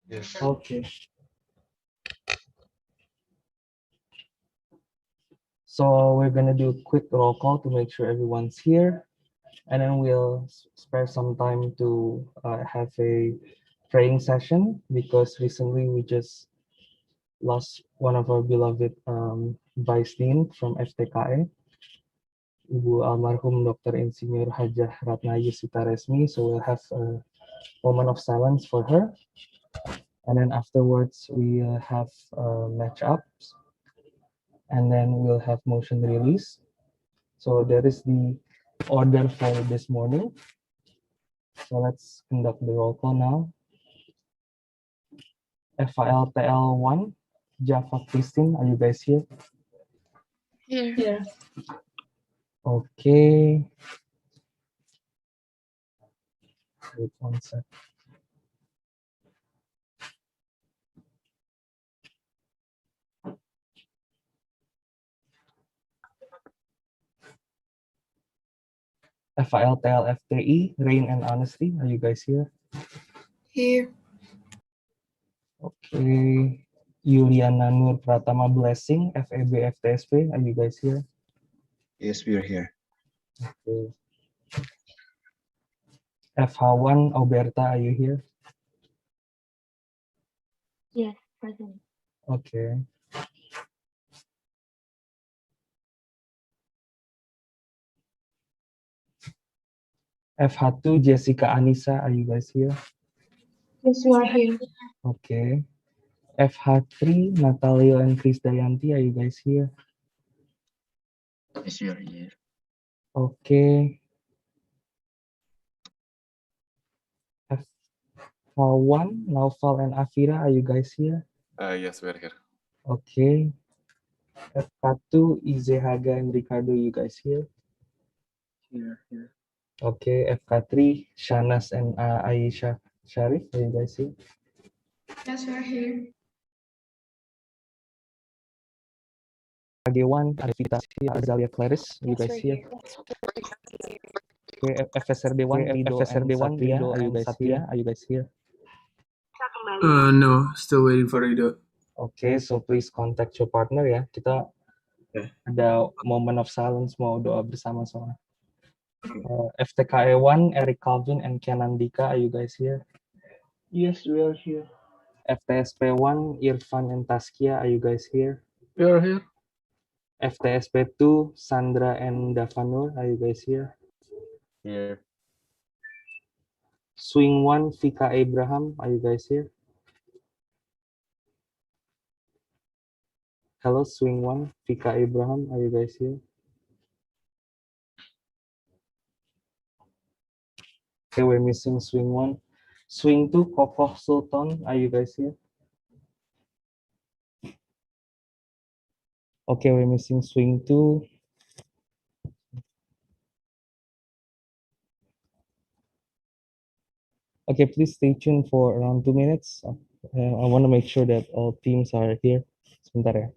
Yes. Okay. So we're gonna do a quick roll call to make sure everyone's here, and then we'll spare some time to have a praying session because recently we just lost one of our beloved Vice Dean from FTKE, Ibu almarhum Dr. Insinyur Hajah Ratna Yusita Resmi. So we'll have a moment of silence for her, and then afterwards we have match-ups, and then we'll have motion release. So that is the order for this morning. So let's conduct the roll call now. FILTL1, Java Christine, are you guys here? Here. Okay. Wait one sec. FILTLFTI, Rain and Honesty, are you guys here? Here. Okay. Yuliana Nur Pratama Blessing, FEB FTSP, are you guys here? Yes, we are here. Okay. FH1 Alberta, are you here? Yes, present. Okay. FH2 Jessica Anissa, are you guys here? Yes, you are here. Okay. FH3 Natalio and Chris Dayanti, are you guys here? Yes, we are here. Okay. FH1 Naufal and Afira, are you guys here? Yes, we're here. Okay. FH2 Izehaga and Ricardo, you guys here? Here. Okay. FK3 Shanas and Aisha Sharif, are you guys here? Yes, you are here. AG1 Arvita Azalia Claris, you guys here? Okay. FSRD1 Rido and Satria, are you guys here? Are you guys here? No, still waiting for Rido. Okay, so please contact your partner ya. Kita ada moment of silence mau doa bersama soalnya. FTKE1 Eric Calvin and Ken Andika, are you guys here? Yes, we are here. FTSP1 Irfan and Taskia, are you guys here? We are here. FTSP2 Sandra and Davanur, are you guys here? Here. Swing 1 Vika Abraham, are you guys here? Hello, Swing 1 Vika Abraham, are you guys here? Okay, we're missing Swing 1. Swing 2 Kokoh Sultan, are you guys here? Okay, we're missing Swing 2. Okay, please stay tuned for around 2 minutes. I want to make sure that all teams are here. Sebentar ya.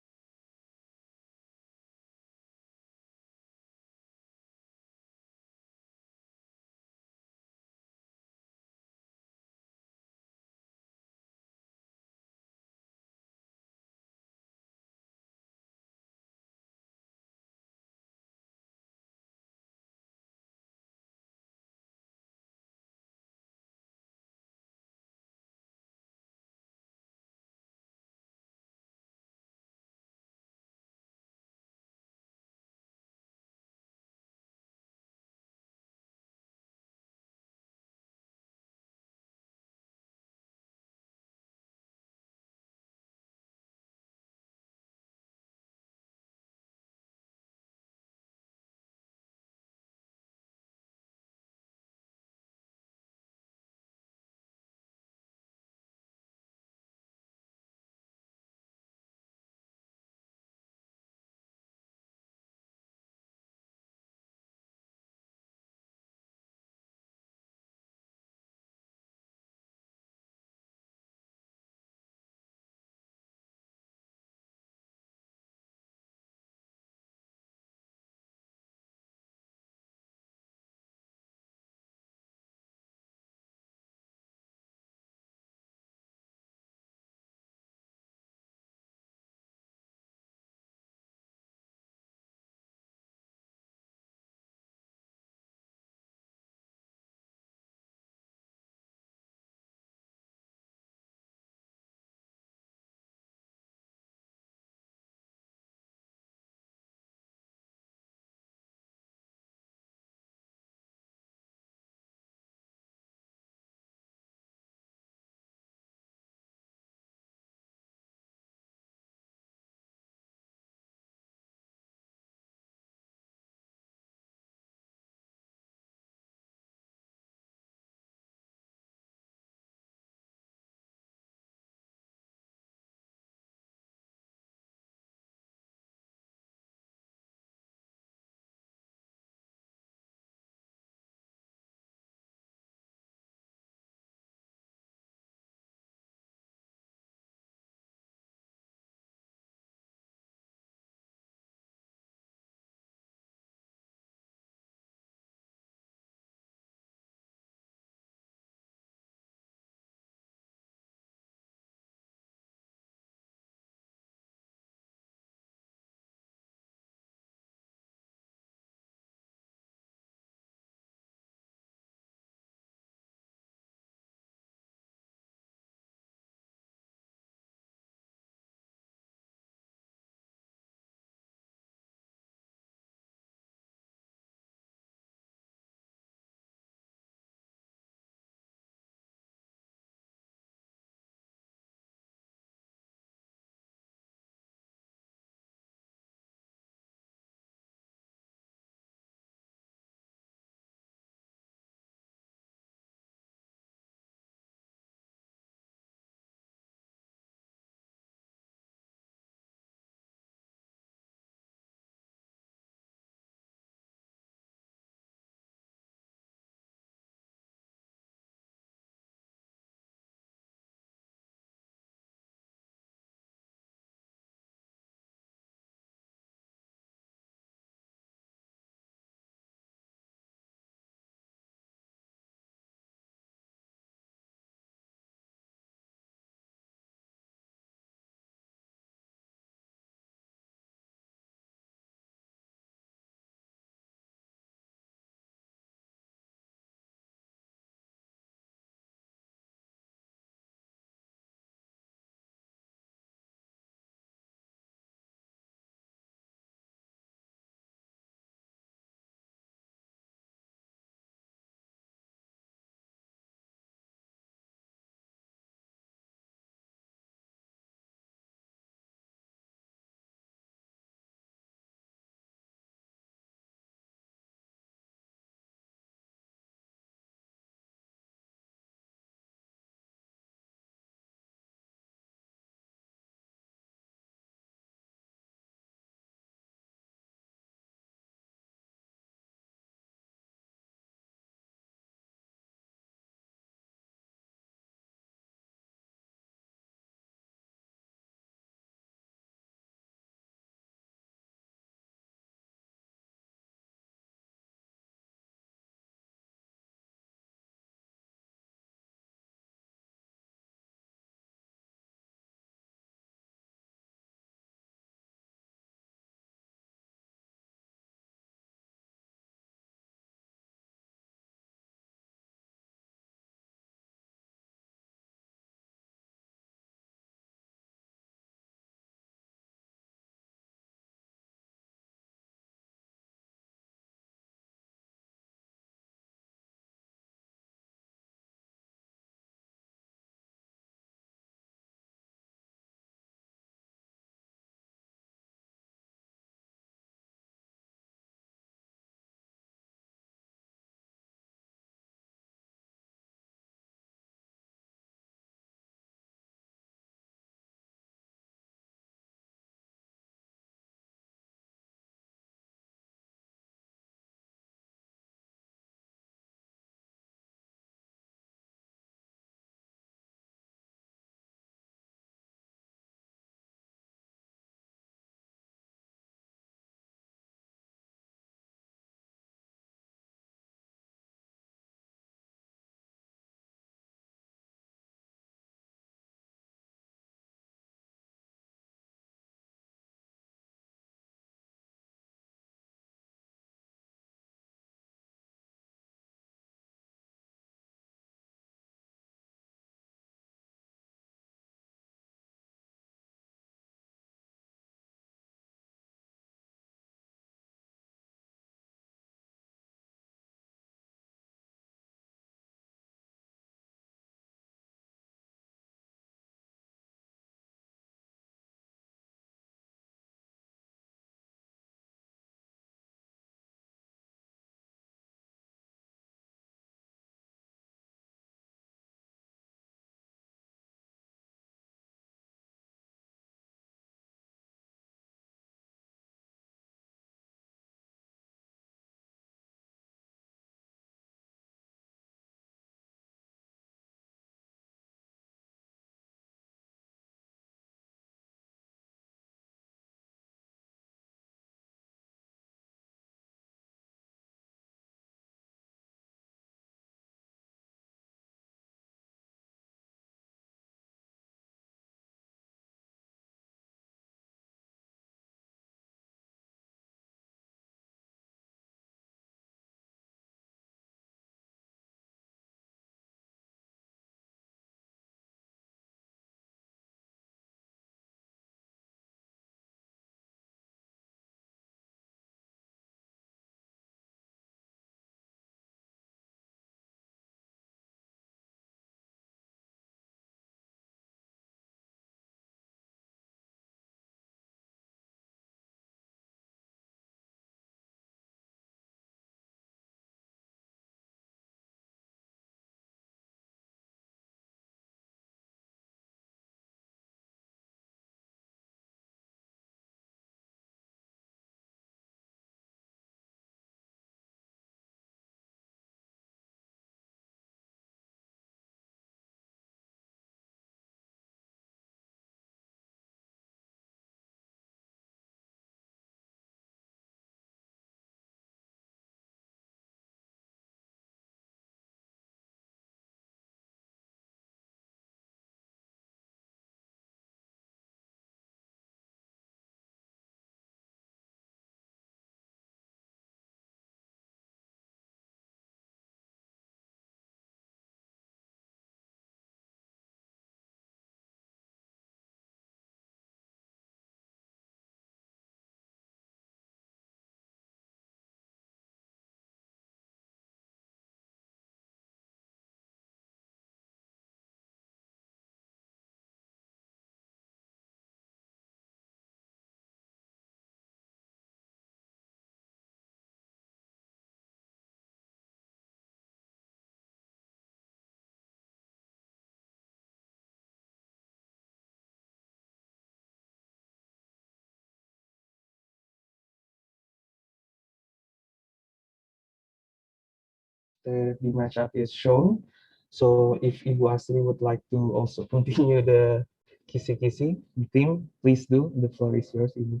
the matchup is shown. So if Ibu Asri would like to also continue the kisi-kisi theme, please do. The floor is yours, Ibu.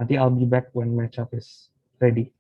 Nanti I'll be back when matchup is ready.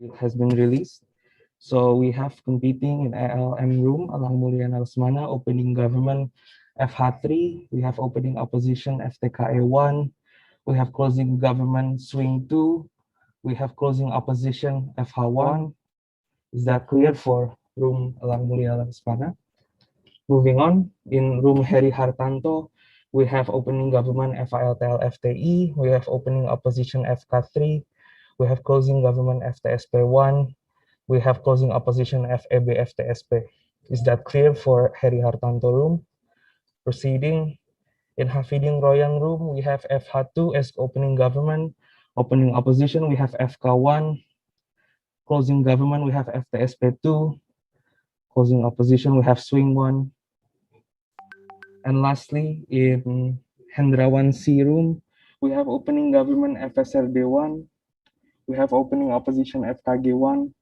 It has been released. So we have competing in ALM room, Alang Mulyana Lesmana, opening government FH3. We have opening opposition FTKE1. We have closing government swing 2. We have closing opposition FH1. Is that clear for room Alang Mulyana Lesmana? Moving on, in room Heri Hartanto, we have opening government FILTL FTI. We have opening opposition FK3. We have closing government FTSP1. We have closing opposition FEB FTSP. Is that clear for Heri Hartanto room? Proceeding, in Hafidin Royang room, we have FH2 as opening government. Opening opposition, we have FK1. Closing government, we have FTSP2. Closing opposition, we have swing 1. And lastly, in Hendriawan C room, we have opening government FSRD1. We have opening opposition FKG1.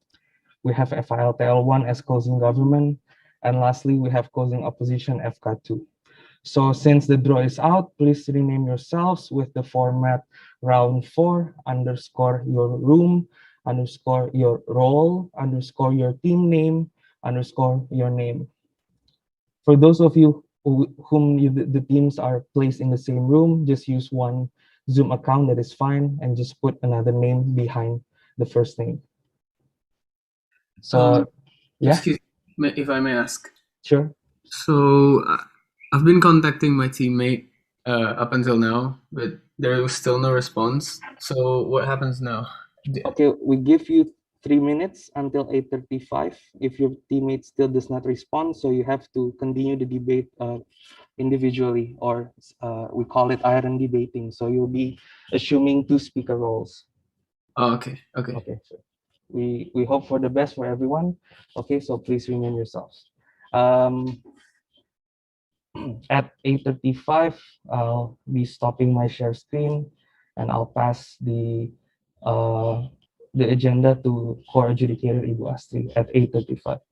We have FILTL1 as closing government. And lastly, we have closing opposition FK2. So since the draw is out, please rename yourselves with the format round 4 underscore your room underscore your role underscore your team name underscore your name. For those of you the teams are placed in the same room, just use one Zoom account, that is fine, and just put another name behind the first name. So, yeah, Excuse me, if I may ask. sure. So I've been contacting my teammate up until now, but there was still no response. So what happens now? Okay, we give you 3 minutes until 8:35. If your teammate still does not respond, so you have to continue the debate individually, or we call it iron debating. So you'll be assuming 2 speaker roles. Oh, okay. Okay, so we hope for the best for everyone. Okay, so please remain yourselves. At 8:35, I'll be stopping my share screen, and I'll pass the agenda to core adjudicator Ibu Astri at 8:35.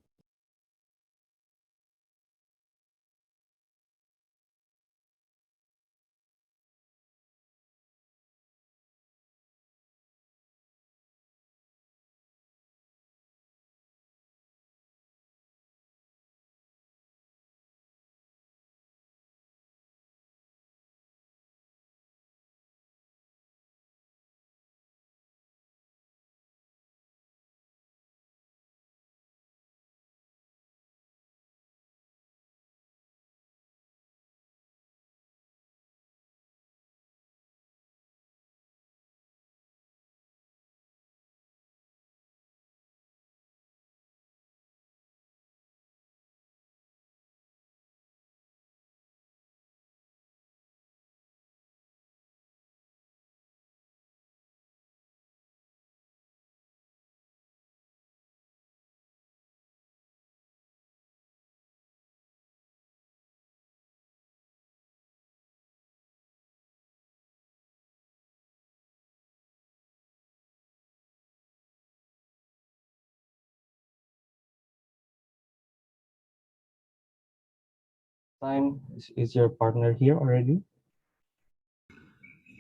Time, is your partner here already?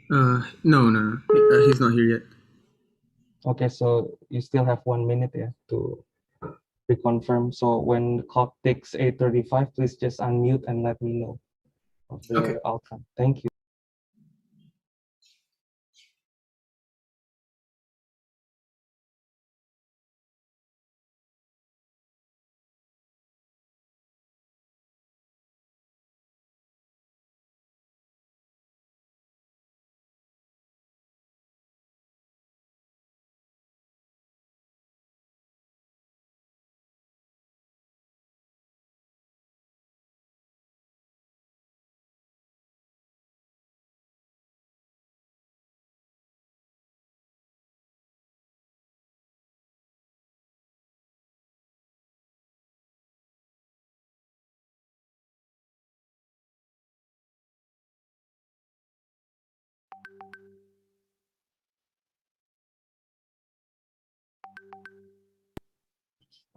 No. He's not here yet. Okay, so you still have 1 minute, yeah, to reconfirm. So when the clock ticks 8:35, please just unmute and let me know of the Okay. outcome. Thank you.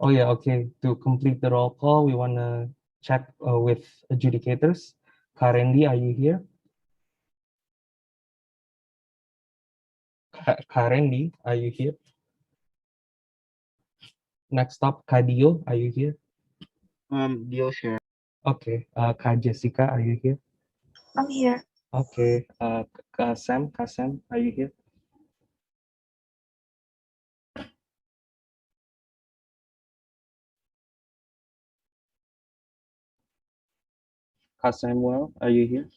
Oh yeah, okay. To complete the roll call, we want to check with adjudicators. Karendi, are you here? Karendi, are you here? Next up, Kadio, are you here? Dio's here. Okay. Ka Jessica, are you here? I'm here. Okay. Kasem, are you here? Samuel, are you here?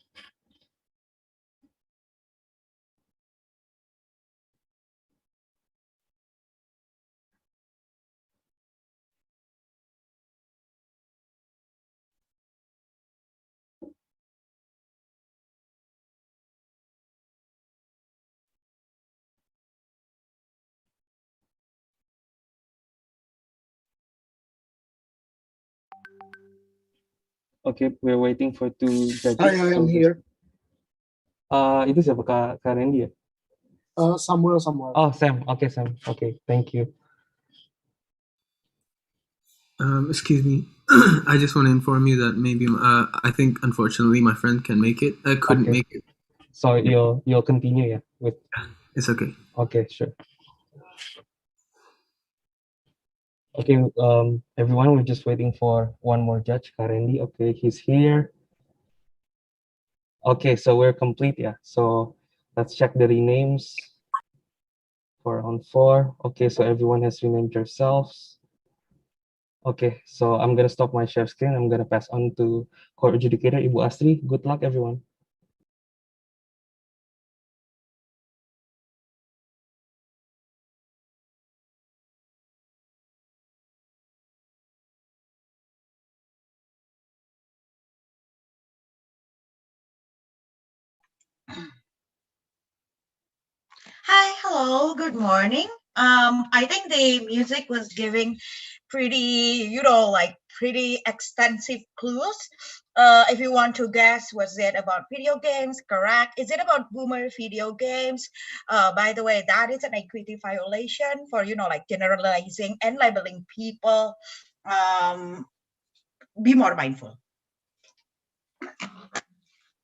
Okay, we're waiting for 2 judges. I am here. Itu siapa, Kak Randy ya? Samuel. Oh, Sam. Okay, Sam. Okay, thank you. Excuse me. I just want to inform you that maybe I think unfortunately my friend can make it. I couldn't Okay. make it. So you'll continue, yeah, with. It's okay. Okay, sure. Okay, everyone, we're just waiting for one more judge, Kak Randy. Okay, he's here. Okay, so we're complete, yeah. So let's check the renames for round 4. Okay, so everyone has renamed yourselves. Okay, so I'm gonna stop my share screen. I'm gonna pass on to court adjudicator Ibu Astri. Good luck, everyone. Hi, hello, good morning. I think the music was giving pretty, like pretty extensive clues. If you want to guess, was it about video games? Correct. Is it about boomer video games? By the way, that is an equity violation for, like generalizing and labeling people. Be more mindful.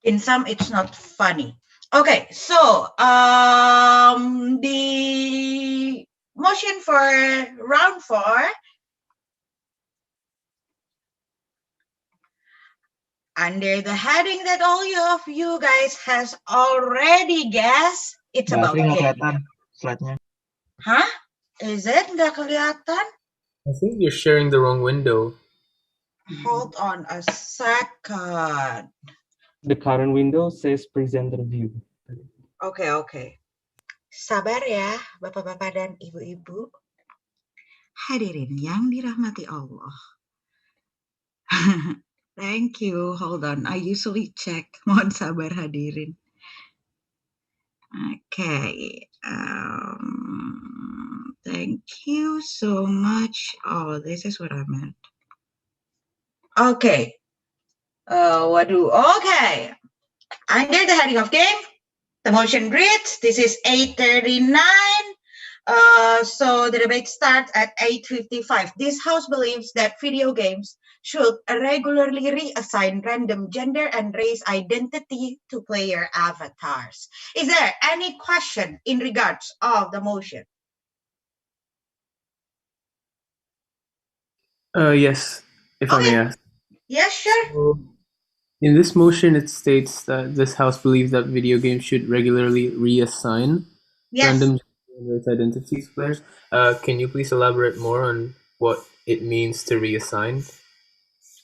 In some, it's not funny. Okay, so the motion for round 4, under the heading that all of you guys has already guessed, it's about Nggak game. kelihatan slide-nya. Huh? Is it nggak kelihatan? I think you're sharing the wrong window. Hold on a second. The current window says presenter view. Oke. Sabar ya, Bapak-bapak dan Ibu-ibu. Hadirin yang dirahmati Allah. Thank you. Hold on. I usually check. Mohon sabar hadirin. Okay. Thank you so much. Oh, this is what I meant. Okay. Okay. Under the heading of game, the motion reads, this is 8:39. So the debate starts at 8:55. This house believes that video games should regularly reassign random gender and race identity to player avatars. Is there any question in regards of the motion? Yes, if I may ask. Yes, sure. So, in this motion, it states that this House believes that video games should regularly reassign random gender and race identities to players. Can you please elaborate more on what it means to reassign?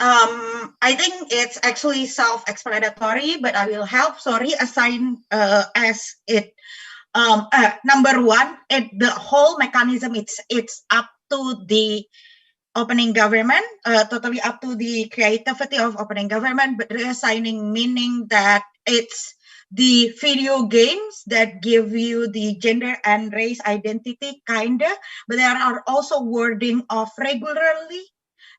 I think it's actually self-explanatory, but I will help. So reassign as it number one, the whole mechanism it's up to the opening government, totally up to the creativity of opening government, but reassigning meaning that it's the video games that give you the gender and race identity, kinda, but there are also wording of regularly,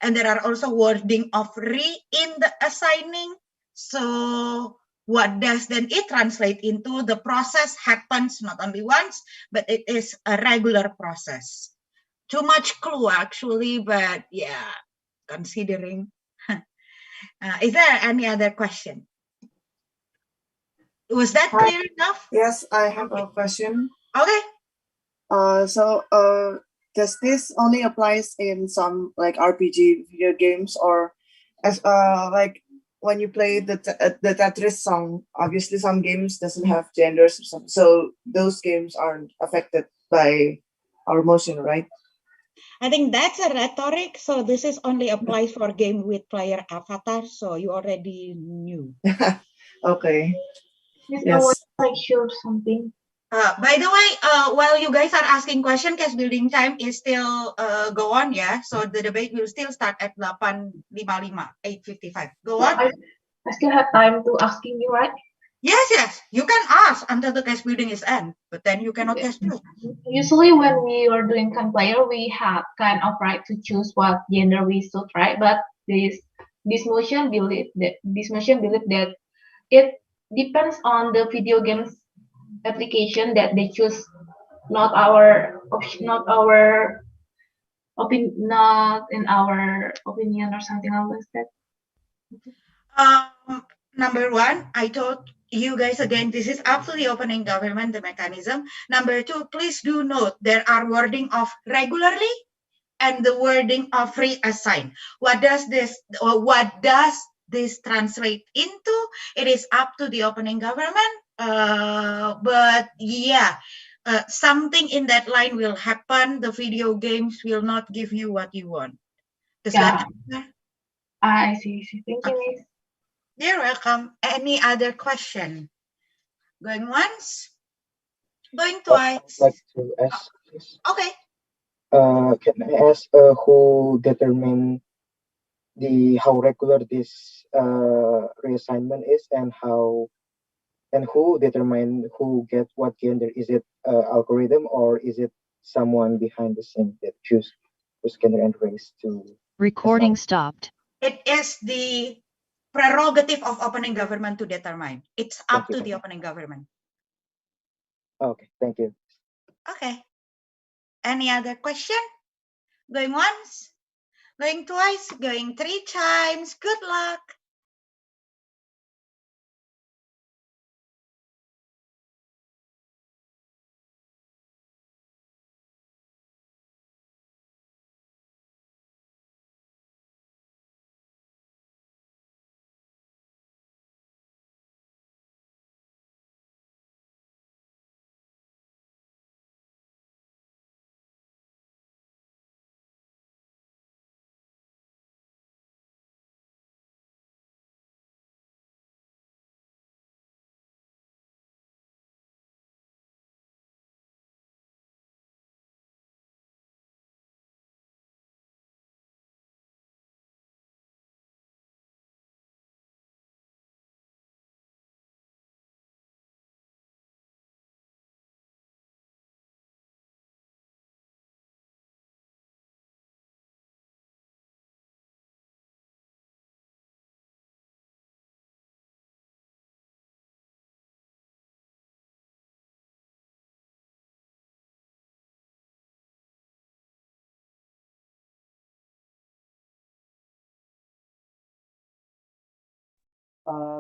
and there are also wording of in the assigning. So what does then it translate into? The process happens not only once, but it is a regular process. Too much clue actually, but yeah, considering. Is there any other question? Was that clear enough? Yes, I have a question. Okay. Does this only applies in some like RPG video games, or as like when you play the Tetris song? Obviously, some games doesn't have genders, so those games aren't affected by our motion, right? I think that's a rhetoric. So this is only applies for game with player avatar. So you already knew. Okay. Yes. Yes. I want to make sure something. By the way, while you guys are asking question, case building time is still go on, yeah. So the debate will still start at 8:55. Go on. I still have time to asking you, right? Yes. You can ask until the case building is end, but then you cannot case build. Usually when we are doing can player, we have kind of right to choose what gender we should, right? But this motion believe that it depends on the video games application that they choose, not our option, not in our opinion or something like that. Number one, I told you guys again, this is up to the opening government, the mechanism. Number two, please do note there are wording of regularly and the wording of reassign. What does this translate into, it is up to the opening government. But yeah, something in that line will happen. The video games will not give you what you want. Does Yeah. that answer? I see. Thank you, Okay. Miss. You're welcome. Any other question? Going once? Going I'd twice? like to ask, please. Okay. Can I ask who determine how regular this reassignment is, and who determine who gets what gender? Is it algorithm, or is it someone behind the scene that choose whose gender and race to Recording assign? stopped. It is the prerogative of opening government to determine. It's up to the opening government. Okay, thank you. Okay. Any other question? Going once? Going twice? Going 3 times? Good luck.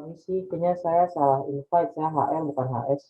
Misi, kayaknya saya salah invite, saya HR bukan HS.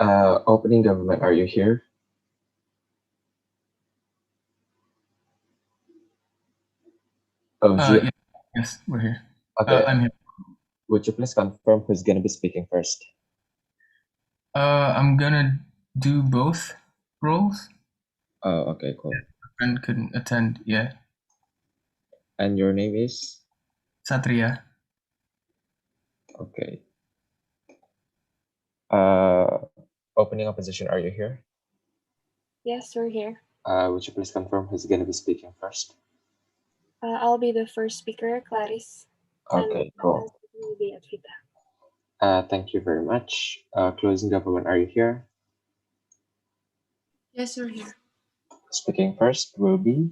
Opening government, are you here? Oh, Yeah. Yes, we're here. Okay. I'm here. Would you please confirm who's gonna be speaking first? I'm gonna do both roles. Oh, okay, cool. Friend couldn't attend. Yeah. And your name is? Satria. Okay. Opening opposition, are you here? Yes, we're here. Would you please confirm who's gonna be speaking first? I'll be the first speaker, Clarice. Okay, cool. Will be Advita. Thank you very much. Closing government, are you here? Yes, we're here. Speaking first will be?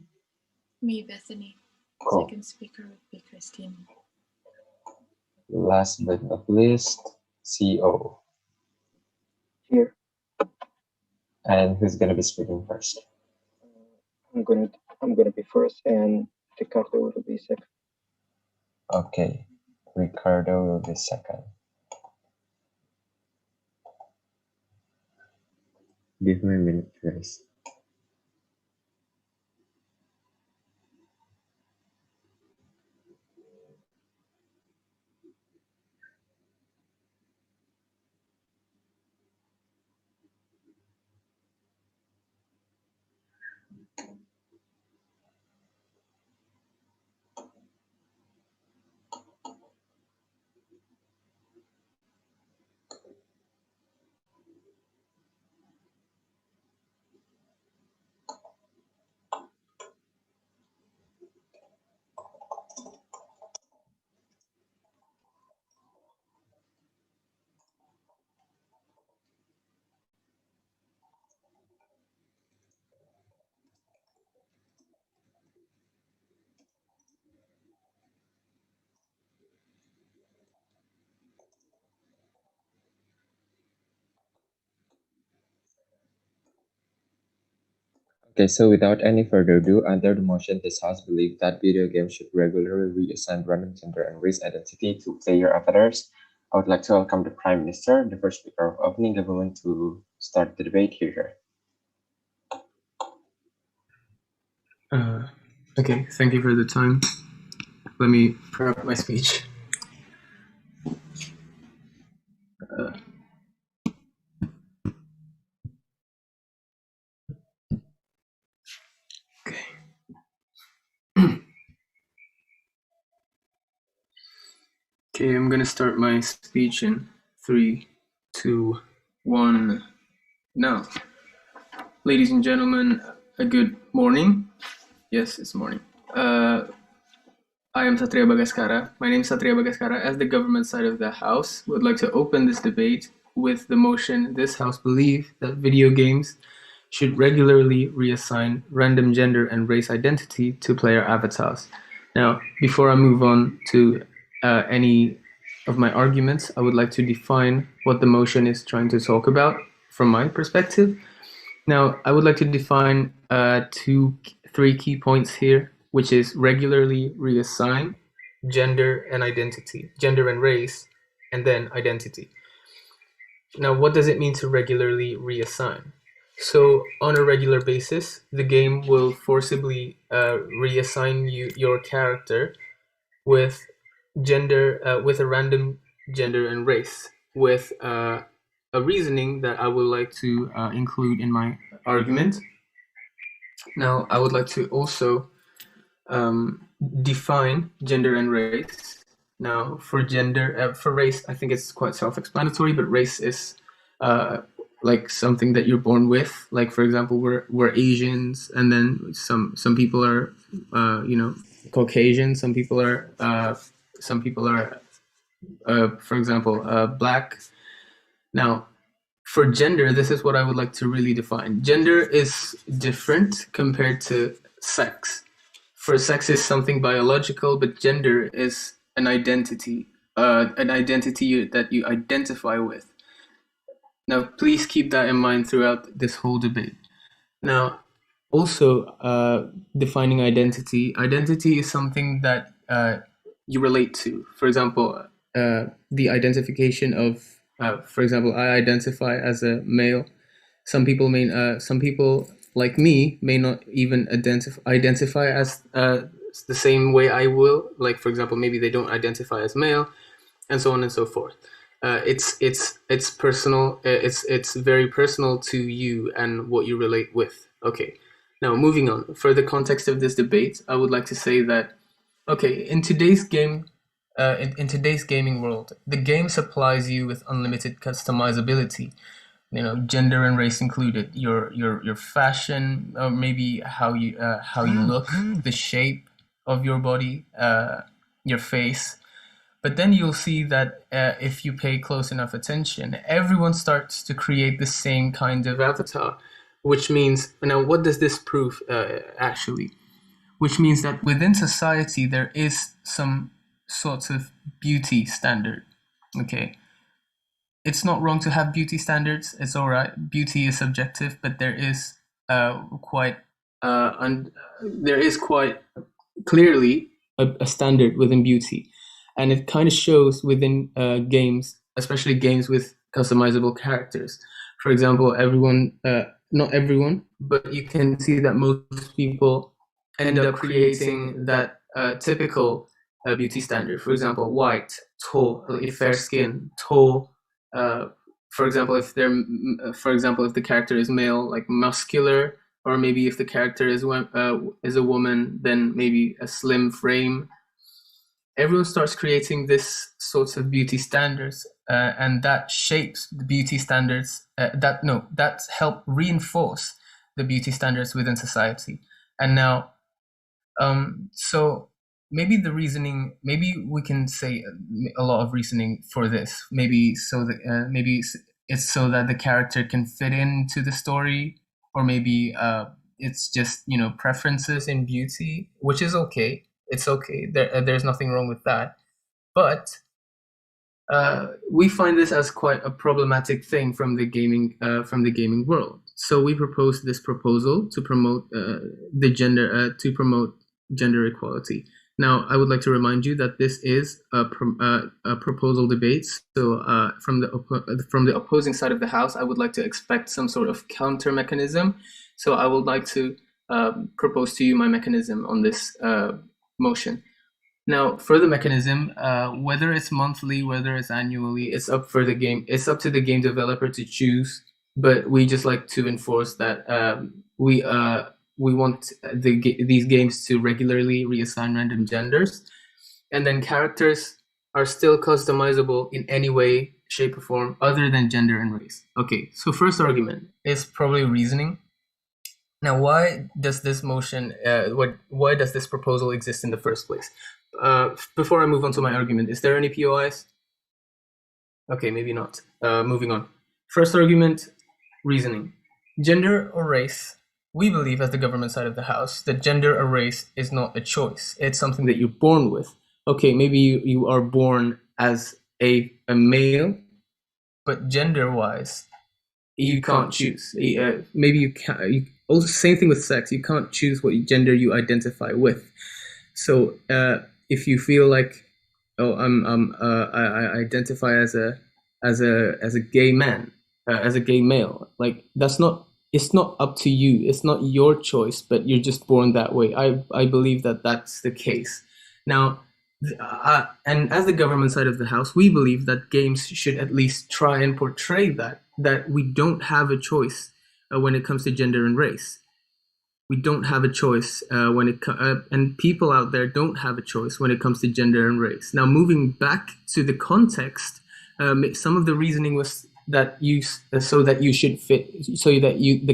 Me, Bethany. Cool. Second speaker would be Christine. Last but not least, CO. Here. And who's gonna be speaking first? I'm gonna be first, and Ricardo will be second. Okay, Ricardo will be second. Give me a minute, guys. Okay, so without any further ado, under the motion, this House believes that video games should regularly reassign random gender and race identity to player avatars. I would like to welcome the Prime Minister, the first speaker of opening government, to start the debate here. Okay, thank you for the time. Let me prep my speech. Okay, I'm gonna start my speech in 3, 2, 1, now. Ladies and gentlemen, a good morning. Yes, it's morning. I am Satria Bagaskara. My name is Satria Bagaskara. As the government side of the House, would like to open this debate with the motion this House believe that video games should regularly reassign random gender and race identity to player avatars. Now, before I move on to any of my arguments, I would like to define what the motion is trying to talk about from my perspective. Now, I would like to define three key points here, which is regularly reassign, gender and identity, gender and race, and then identity. Now, what does it mean to regularly reassign? So, on a regular basis, the game will forcibly reassign your character with with a random gender and race, with a reasoning that I would like to include in my argument. Now, I would like to also define gender and race. Now, for race, I think it's quite self-explanatory, but race is like something that you're born with. Like, for example, we're Asians, and then some people are Caucasian. Some people are for example, black. Now, for gender, this is what I would like to really define. Gender is different compared to sex. For sex is something biological, but gender is an identity that you identify with. Now, please keep that in mind throughout this whole debate. Now, also defining identity. Identity is something that you relate to. For example, the identification of For example, I identify as a male. Some people like me may not even identify as the same way I will. Like, for example, maybe they don't identify as male, and so on and so forth. It's personal. It's very personal to you and what you relate with. Okay. Now, moving on. For the context of this debate, I would like to say that, okay, in today's today's gaming world, the game supplies you with unlimited customizability. You know, gender and race included. Your fashion, or maybe how you look, the shape of your body, your face. But then you'll see that if you pay close enough attention, everyone starts to create the same kind of avatar, which means, now what does this prove actually? Which means that within society there is some sorts of beauty standard. Okay, it's not wrong to have beauty standards. It's all right. Beauty is subjective, but there is quite clearly a standard within beauty, and it kind of shows within games, especially games with customizable characters. For example, not everyone, but you can see that most people end up creating that typical beauty standard. For example, white, tall, fair skin, tall. For example, if the character is male, like muscular, or maybe if the character is a woman, then maybe a slim frame. Everyone starts creating this sorts of beauty standards, and that shapes the beauty standards. That help reinforce the beauty standards within society. And now, so maybe we can say a lot of reasoning for this. Maybe it's so that the character can fit into the story, or maybe it's just, preferences in beauty, which is okay. It's okay. There's nothing wrong with that. But we find this as quite a problematic thing from the gaming world. So we propose this proposal to promote gender equality. Now, I would like to remind you that this is a proposal debate. So from the opposing side of the House, I would like to expect some sort of counter mechanism. So I would like to propose to you my mechanism on this motion. Now, for the mechanism, whether it's monthly, whether it's annually, it's up to the game developer to choose. But we just like to enforce that we want these games to regularly reassign random genders, and then characters are still customizable in any way, shape, or form other than gender and race. Okay, so first argument is probably reasoning. Now, why does this motion? Why does this proposal exist in the first place? Before I move on to my argument, is there any POIs? Okay, maybe not. Moving on. First argument, reasoning. Gender or race. We believe, as the government side of the House, that gender or race is not a choice. It's something that you're born with. Okay, maybe you are born as a male, but gender-wise, you can't choose. Maybe you can't. Also, same thing with sex. You can't choose what gender you identify with. So if you feel like, I identify as a gay man, as a gay male, like it's not up to you. It's not your choice, but you're just born that way. I believe that that's the case. Now, and as the government side of the House, we believe that games should at least try and portray that we don't have a choice when it comes to gender and race. We don't have a choice and people out there don't have a choice when it comes to gender and race. Now, moving back to the context, some of the reasoning was that the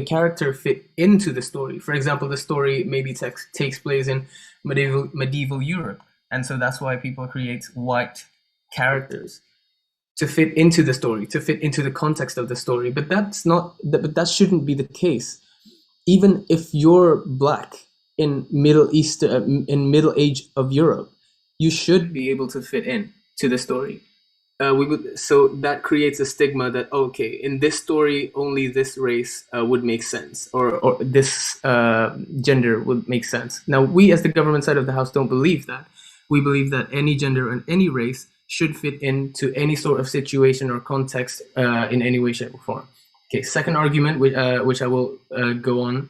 character fit into the story. For example, the story maybe takes place in medieval Europe, and so that's why people create white characters to fit into the story, to fit into the context of the story. But that shouldn't be the case. Even if you're black in Middle Age of Europe, you should be able to fit in to the story. So that creates a stigma that, okay, in this story only this race would make sense, or this gender would make sense. Now, we as the government side of the House don't believe that. We believe that any gender and any race should fit into any sort of situation or context in any way, shape, or form. Okay, second argument, which I will go on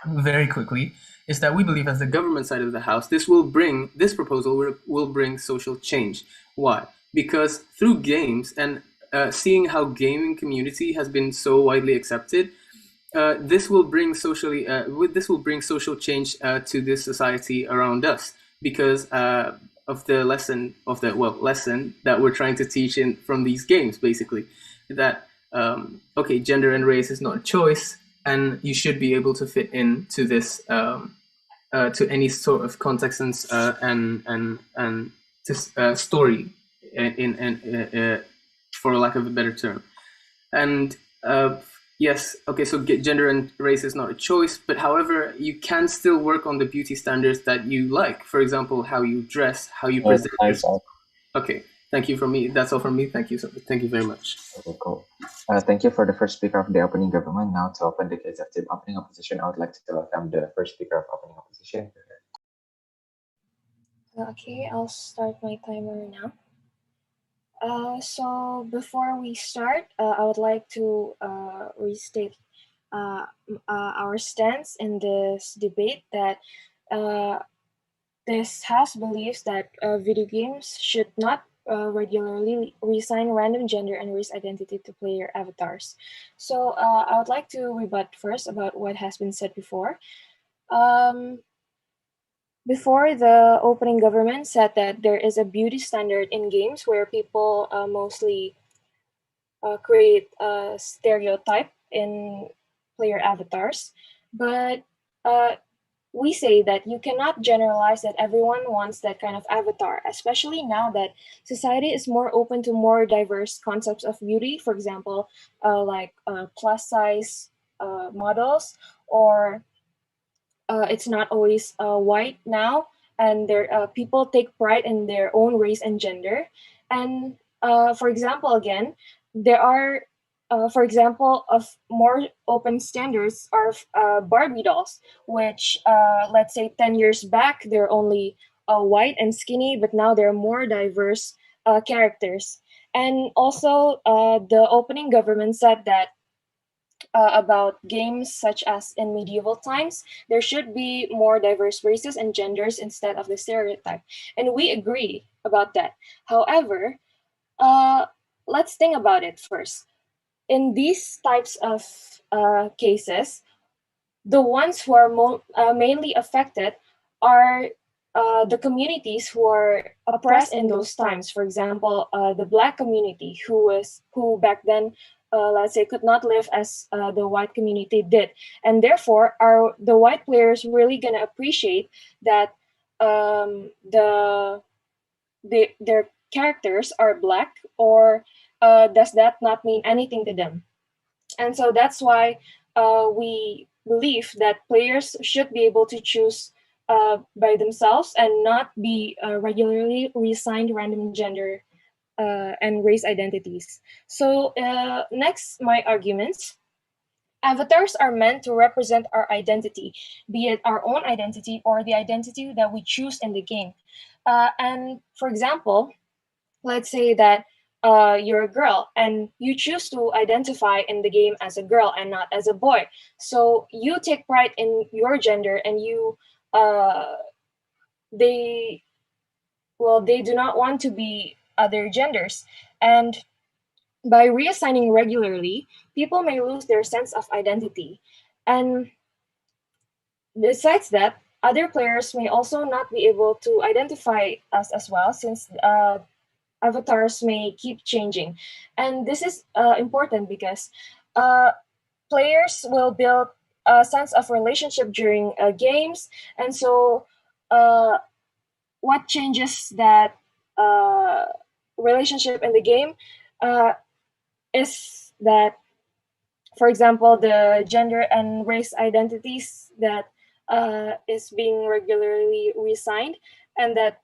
very quickly, is that we believe as the government side of the house, this proposal will bring social change. Why? Because through games and seeing how gaming community has been so widely accepted, this will bring social change to this society around us, because of the lesson that we're trying to teach from these games, basically, that okay, gender and race is not a choice, and you should be able to fit into this to any sort of context and story, for lack of a better term. And yes, okay, so gender and race is not a choice, but however, you can still work on the beauty standards that you like. For example, how you dress, how you present yourself. Okay, thank you from me. That's all from me. Thank you very much. Okay, cool. Thank you for the first speaker of the opening government. Now to open the case of the opening opposition, I would like to welcome the first speaker of opening opposition. Okay, I'll start my timer now. So before we start, I would like to restate our stance in this debate, that this house believes that video games should not regularly reassign random gender and race identity to player avatars. So I would like to rebut first about what has been said before. Before, the opening government said that there is a beauty standard in games where people mostly create a stereotype in player avatars. But we say that you cannot generalize that everyone wants that kind of avatar, especially now that society is more open to more diverse concepts of beauty. For example, like plus size models, or it's not always white now, and people take pride in their own race and gender. And for example, again, there are, for example, of more open standards are Barbie dolls, which let's say 10 years back they're only white and skinny, but now they're more diverse characters. And also, the opening government said that about games such as in medieval times, there should be more diverse races and genders instead of the stereotype. And we agree about that. However, let's think about it first. In these types of cases, the ones who are mainly affected are the communities who are oppressed in those times. For example, the Black community, who back then, let's say, could not live as the white community did, and therefore, are the white players really gonna appreciate that their characters are Black, or does that not mean anything to them? And so that's why we believe that players should be able to choose by themselves and not be regularly reassigned random gender and race identities. So next, my arguments. Avatars are meant to represent our identity, be it our own identity or the identity that we choose in the game. And for example, let's say that you're a girl and you choose to identify in the game as a girl and not as a boy. So you take pride in your gender, and they do not want to be other genders. And by reassigning regularly, people may lose their sense of identity. And besides that, other players may also not be able to identify us as well, since avatars may keep changing. And this is important because players will build a sense of relationship during games. And so what changes that relationship in the game is that, for example, the gender and race identities that is being regularly reassigned, and that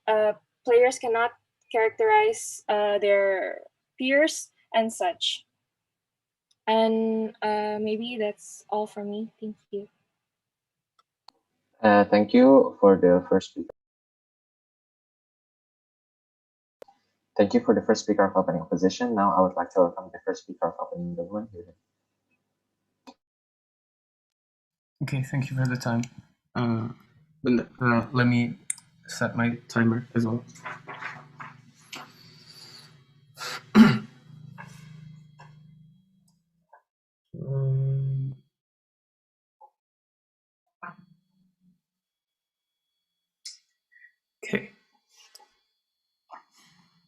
players cannot characterize their peers and such. And maybe that's all from me. Thank you. Thank you for the first speaker. Thank you for the first speaker of opening opposition. Now I would like to welcome the first speaker of opening government. Okay, thank you for the time. Let me set my timer as well. Okay.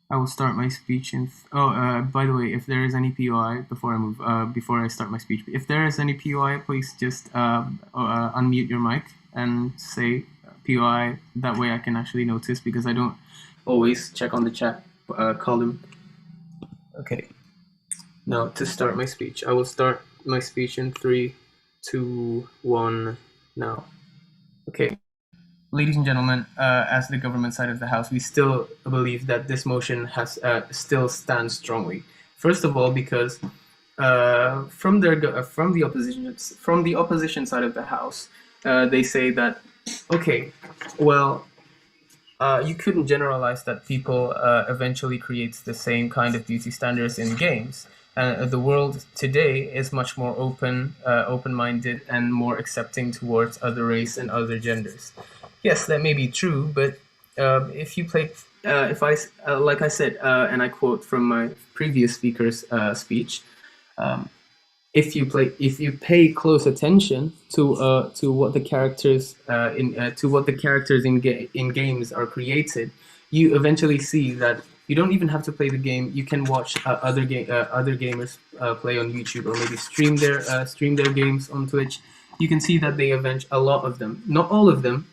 I will start my speech in. By the way, if there is any POI before I move, before I start my speech, if there is any POI, please just unmute your mic and say POI. That way, I can actually notice because I don't always check on the chat column. Okay. Now to start my speech, I will start my speech in 3, 2, 1. Now. Okay. Ladies and gentlemen, as the government side of the House, we still believe that this motion has still stands strongly. First of all, because from the opposition side of the House, they say that okay, well, you couldn't generalize that people eventually create the same kind of beauty standards in games. The world today is much more open-minded, and more accepting towards other race and other genders. Yes, that may be true, but if you play, like I said, and I quote from my previous speaker's speech, if you pay close attention to what the characters in games are created, you eventually see that you don't even have to play the game. You can watch other gamers play on YouTube, or maybe stream their games on Twitch. You can see that a lot of them, not all of them,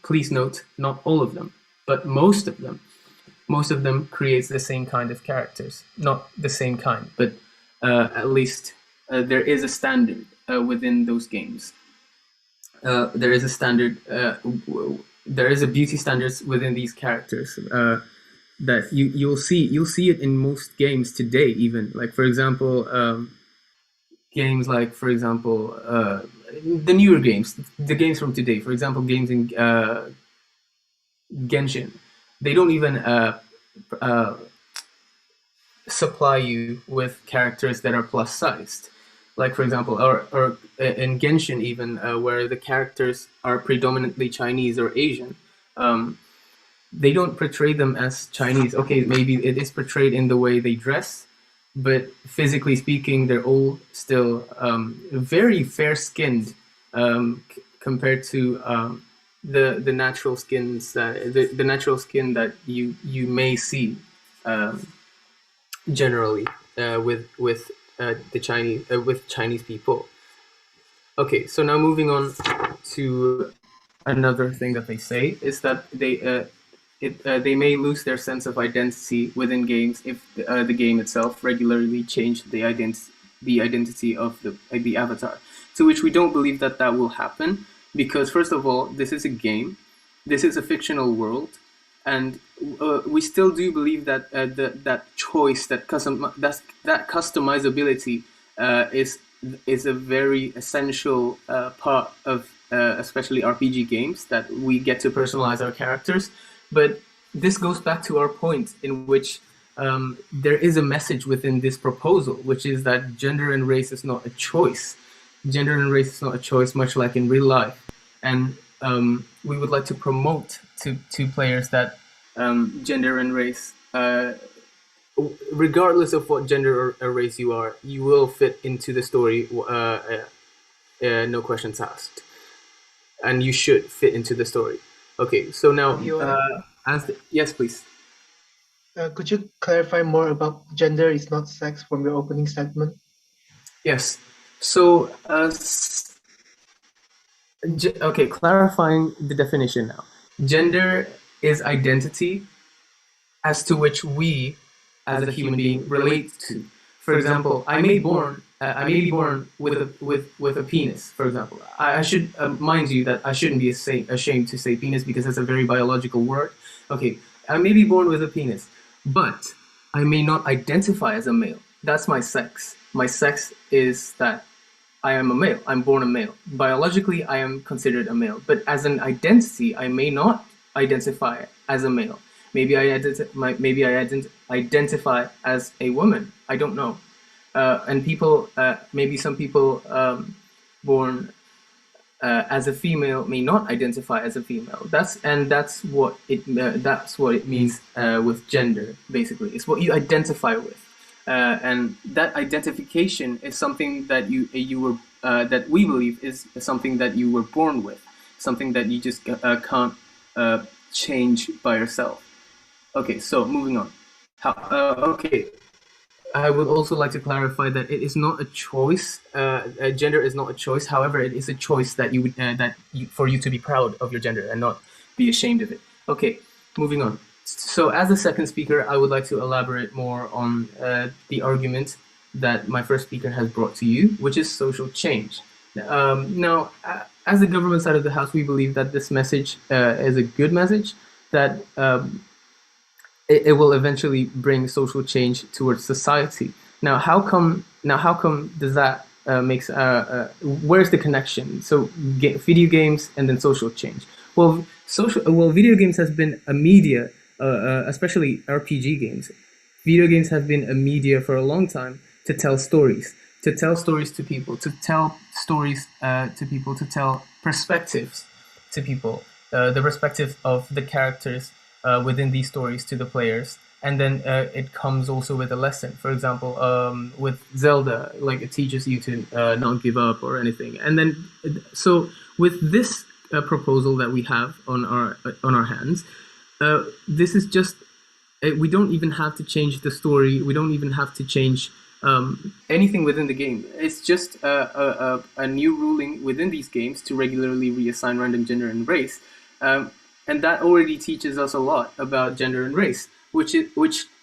please note, not all of them, but most of them creates the same kind of characters. Not the same kind, but at least there is a standard within those games. There is a standard. There is a beauty standards within these characters that you'll see it in most games today. Even like, for example, games like, for example, the newer games, the games from today. For example, games in Genshin, they don't even supply you with characters that are plus sized. Like, for example, or in Genshin even, where the characters are predominantly Chinese or Asian, they don't portray them as Chinese. Okay, maybe it is portrayed in the way they dress, but physically speaking, they're all still very fair-skinned compared to the natural skins the natural skin that you may see generally with Chinese people. Okay, so now moving on to another thing that they say is that they may lose their sense of identity within games if the game itself regularly changed the identity of the avatar. To which we don't believe that will happen, because first of all, this is a game, this is a fictional world, and we still do believe that that choice, that customizability is a very essential part of especially RPG games, that we get to personalize our characters. But this goes back to our point in which there is a message within this proposal, which is that gender and race is not a choice. Gender and race is not a choice, much like in real life. And we would like to promote to players that gender and race, regardless of what gender or race you are, you will fit into the story, no questions asked. And you should fit into the story. Okay, so now, yes, please. Could you clarify more about gender is not sex from your opening statement? Yes. So, okay, clarifying the definition now. Gender is identity as to which we, as a human being, relate to. For example, I may be born with a penis. For example, I should mind you that I shouldn't be ashamed to say penis, because it's a very biological word. Okay, I may be born with a penis, but I may not identify as a male. That's my sex. My sex is that I am a male. I'm born a male. Biologically, I am considered a male. But as an identity, I may not identify as a male. Maybe I identify as a woman. I don't know. And people, maybe some people born as a female may not identify as a female. That's what it means with gender. Basically, it's what you identify with, and that identification is something that you were that we believe is something that you were born with, something that you just can't change by yourself. Okay, so moving on. Okay, I would also like to clarify that it is not a choice. Gender is not a choice. However, it is a choice that you would for you to be proud of your gender and not be ashamed of it. Okay, moving on. So, as the second speaker, I would like to elaborate more on the argument that my first speaker has brought to you, which is social change. Now, as the government side of the house, we believe that this message is a good message that. It will eventually bring social change towards society. Now, how come does that makes where's the connection? So, video games and then social change. Well, video games has been a media, especially RPG games. Video games have been a media for a long time to tell stories to people, to tell stories to people, to tell perspectives to people, the perspective of the characters within these stories to the players, and then it comes also with a lesson. For example, with Zelda, like it teaches you to not give up or anything. And then, so with this proposal that we have on our hands, this is just we don't even have to change the story. We don't even have to change anything within the game. It's just a new ruling within these games to regularly reassign random gender and race. And that already teaches us a lot about gender and race, which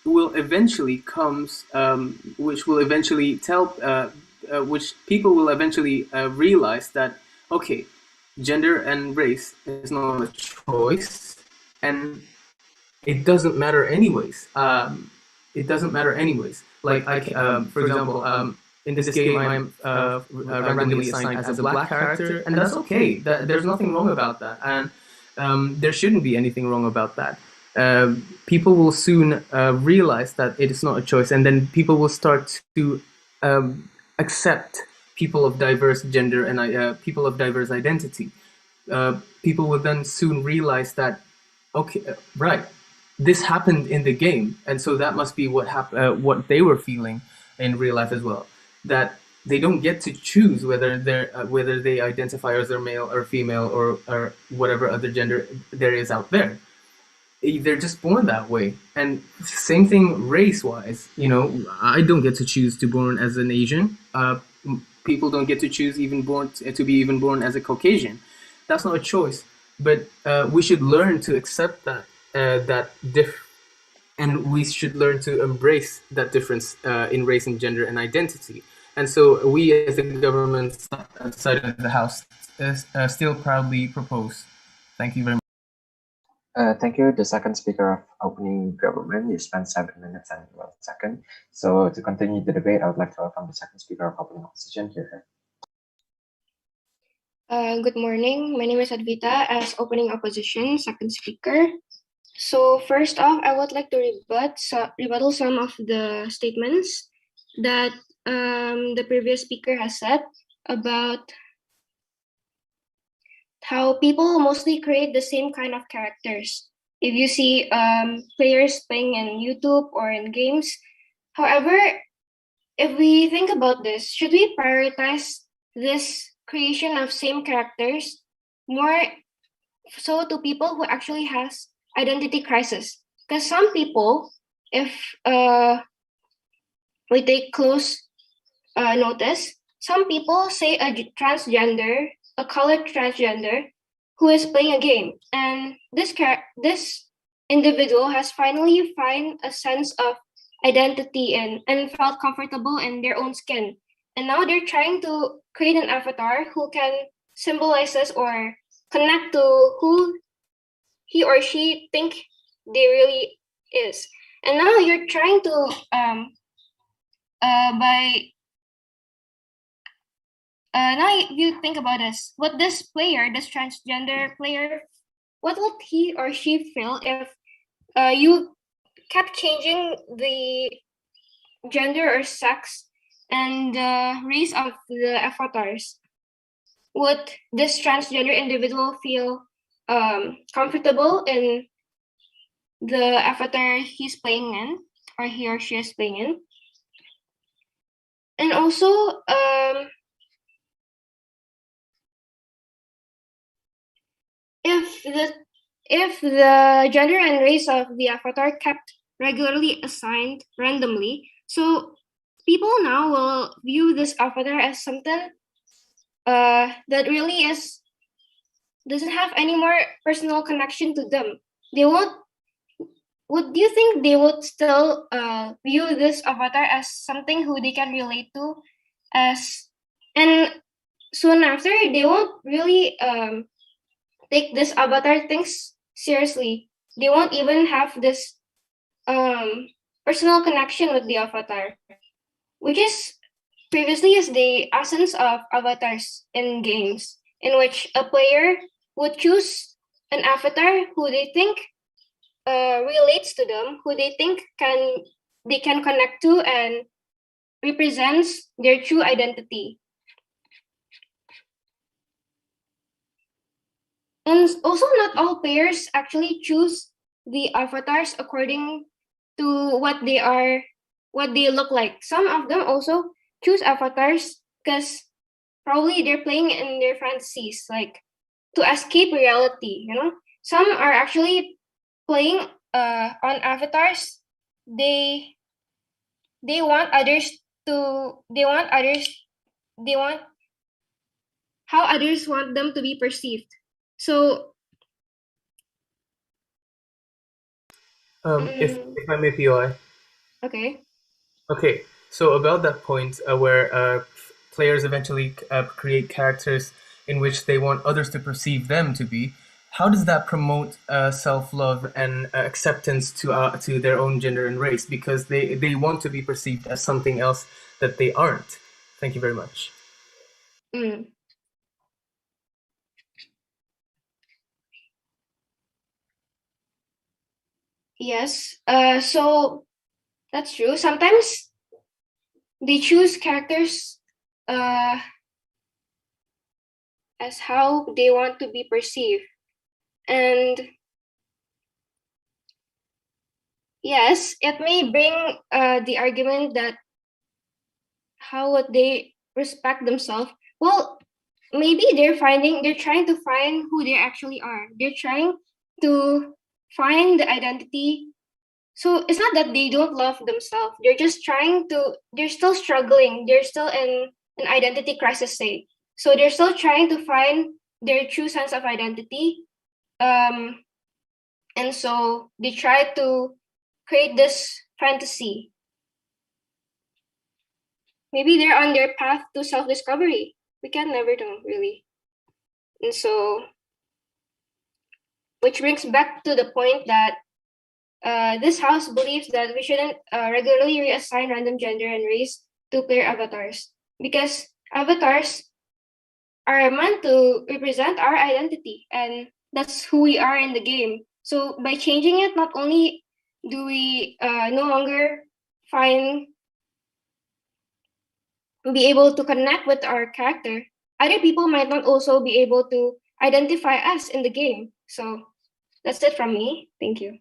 will eventually which people will eventually realize that, okay, gender and race is not a choice, and it doesn't matter anyways. It doesn't matter anyways. Like for example, in this game, I'm randomly assigned as a black character, and that's okay. There's nothing wrong about that, and there shouldn't be anything wrong about that. People will soon realize that it is not a choice, and then people will start to accept people of diverse gender and people of diverse identity. People will then soon realize that, okay, right, this happened in the game, and so that must be what they were feeling in real life as well. That they don't get to choose whether they identify as male or female or whatever other gender there is out there. They're just born that way. And same thing race-wise. I don't get to choose to born as an Asian. People don't get to choose to be born as a Caucasian. That's not a choice. But we should learn to accept that and we should learn to embrace that difference in race and gender and identity. And so we, as the government side of the house, still proudly propose. Thank you very much. Thank you, the second speaker of opening government. You spent 7 minutes and 1 second. So to continue the debate, I would like to welcome the second speaker of opening opposition here. Good morning. My name is Advita as opening opposition, second speaker. So first off, I would like to rebuttal some of the statements that the previous speaker has said about how people mostly create the same kind of characters. If you see players playing in YouTube or in games. However, if we think about this, should we prioritize this creation of same characters more so to people who actually has identity crisis? Because some people, if we take close notice, some people say a colored transgender who is playing a game, and this individual has finally find a sense of identity and felt comfortable in their own skin, and now they're trying to create an avatar who can symbolize us or connect to who he or she think they really is. And now you're trying to now you think about this, what this transgender player, what would he or she feel if you kept changing the gender or sex and race of the avatars, would this transgender individual feel comfortable in the avatar he's playing in, or he or she is playing in? And also, if the gender and race of the avatar kept regularly assigned randomly, so people now will view this avatar as something that really doesn't have any more personal connection to them. They won't. Would you think they would still view this avatar as something who they can relate to, and soon after they won't really take this avatar things seriously. They won't even have this personal connection with the avatar, which is previously is the essence of avatars in games, in which a player would choose an avatar who they think relates to them, who they think they can connect to and represents their true identity. And also, not all players actually choose the avatars according to what they are, what they look like. Some of them also choose avatars because probably they're playing in their fantasies, like to escape reality. Some are actually playing on avatars. They want others to. They want how others want them to be perceived. So If I may, POI. Okay. Okay, so about that point where players eventually create characters in which they want others to perceive them to be, how does that promote self-love and acceptance to their own gender and race? Because they want to be perceived as something else that they aren't. Thank you very much. Yes. So that's true. Sometimes they choose characters as how they want to be perceived. And yes, it may bring the argument that how would they respect themselves? Well, maybe they're trying to find who they actually are. They're trying to find the identity. So it's not that they don't love themselves. They're still struggling. They're still in an identity crisis state. So they're still trying to find their true sense of identity. And so they try to create this fantasy. Maybe they're on their path to self-discovery. We can never know, really. And so, which brings back to the point that this house believes that we shouldn't regularly reassign random gender and race to player avatars, because avatars are meant to represent our identity, and that's who we are in the game. So by changing it, not only do we no longer be able to connect with our character, other people might not also be able to identify us in the game. So that's it from me. Thank you.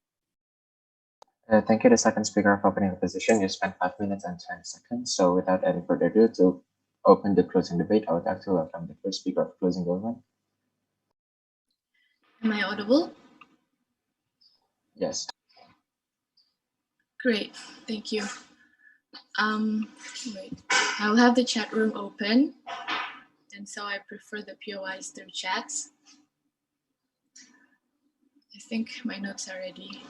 Thank you, the second speaker, for opening the position. You spent 5 minutes and 20 seconds. So without any further ado, to open the closing debate, I would like to welcome the first speaker of closing government. Am I audible? Yes. Great, thank you. Wait, I'll have the chat room open, and so I prefer the POIs through chats. I think my notes are ready.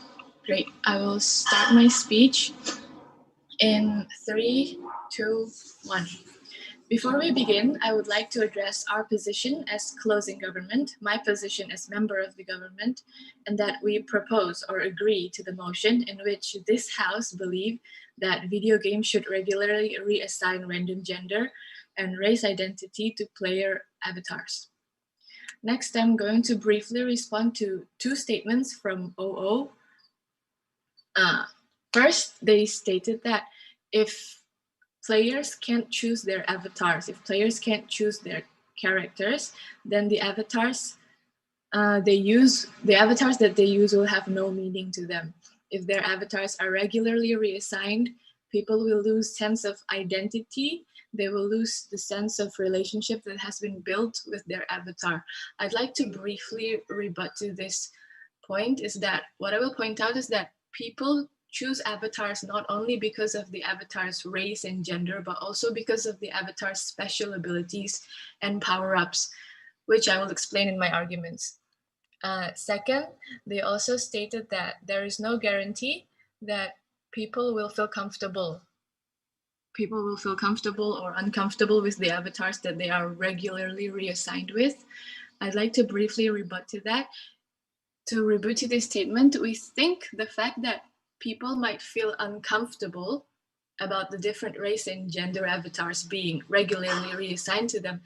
Great, I will start my speech in 3, 2, 1. Before we begin, I would like to address our position as closing government, my position as member of the government, and that we propose or agree to the motion in which this House believe that video games should regularly reassign random gender and race identity to player avatars. Next, I'm going to briefly respond to 2 statements from OO. First, they stated that if players can't choose their avatars, if players can't choose their characters, then the avatars that they use will have no meaning to them. If their avatars are regularly reassigned, people will lose sense of identity. They will lose the sense of relationship that has been built with their avatar. I'd like to briefly rebut to this point is that what I will point out is that people choose avatars not only because of the avatar's race and gender, but also because of the avatar's special abilities and power-ups, which I will explain in my arguments. Second, they also stated that there is no guarantee that people will feel comfortable. People will feel comfortable or uncomfortable with the avatars that they are regularly reassigned with. I'd like to briefly rebut to that. To rebut to this statement, we think the fact that people might feel uncomfortable about the different race and gender avatars being regularly reassigned to them,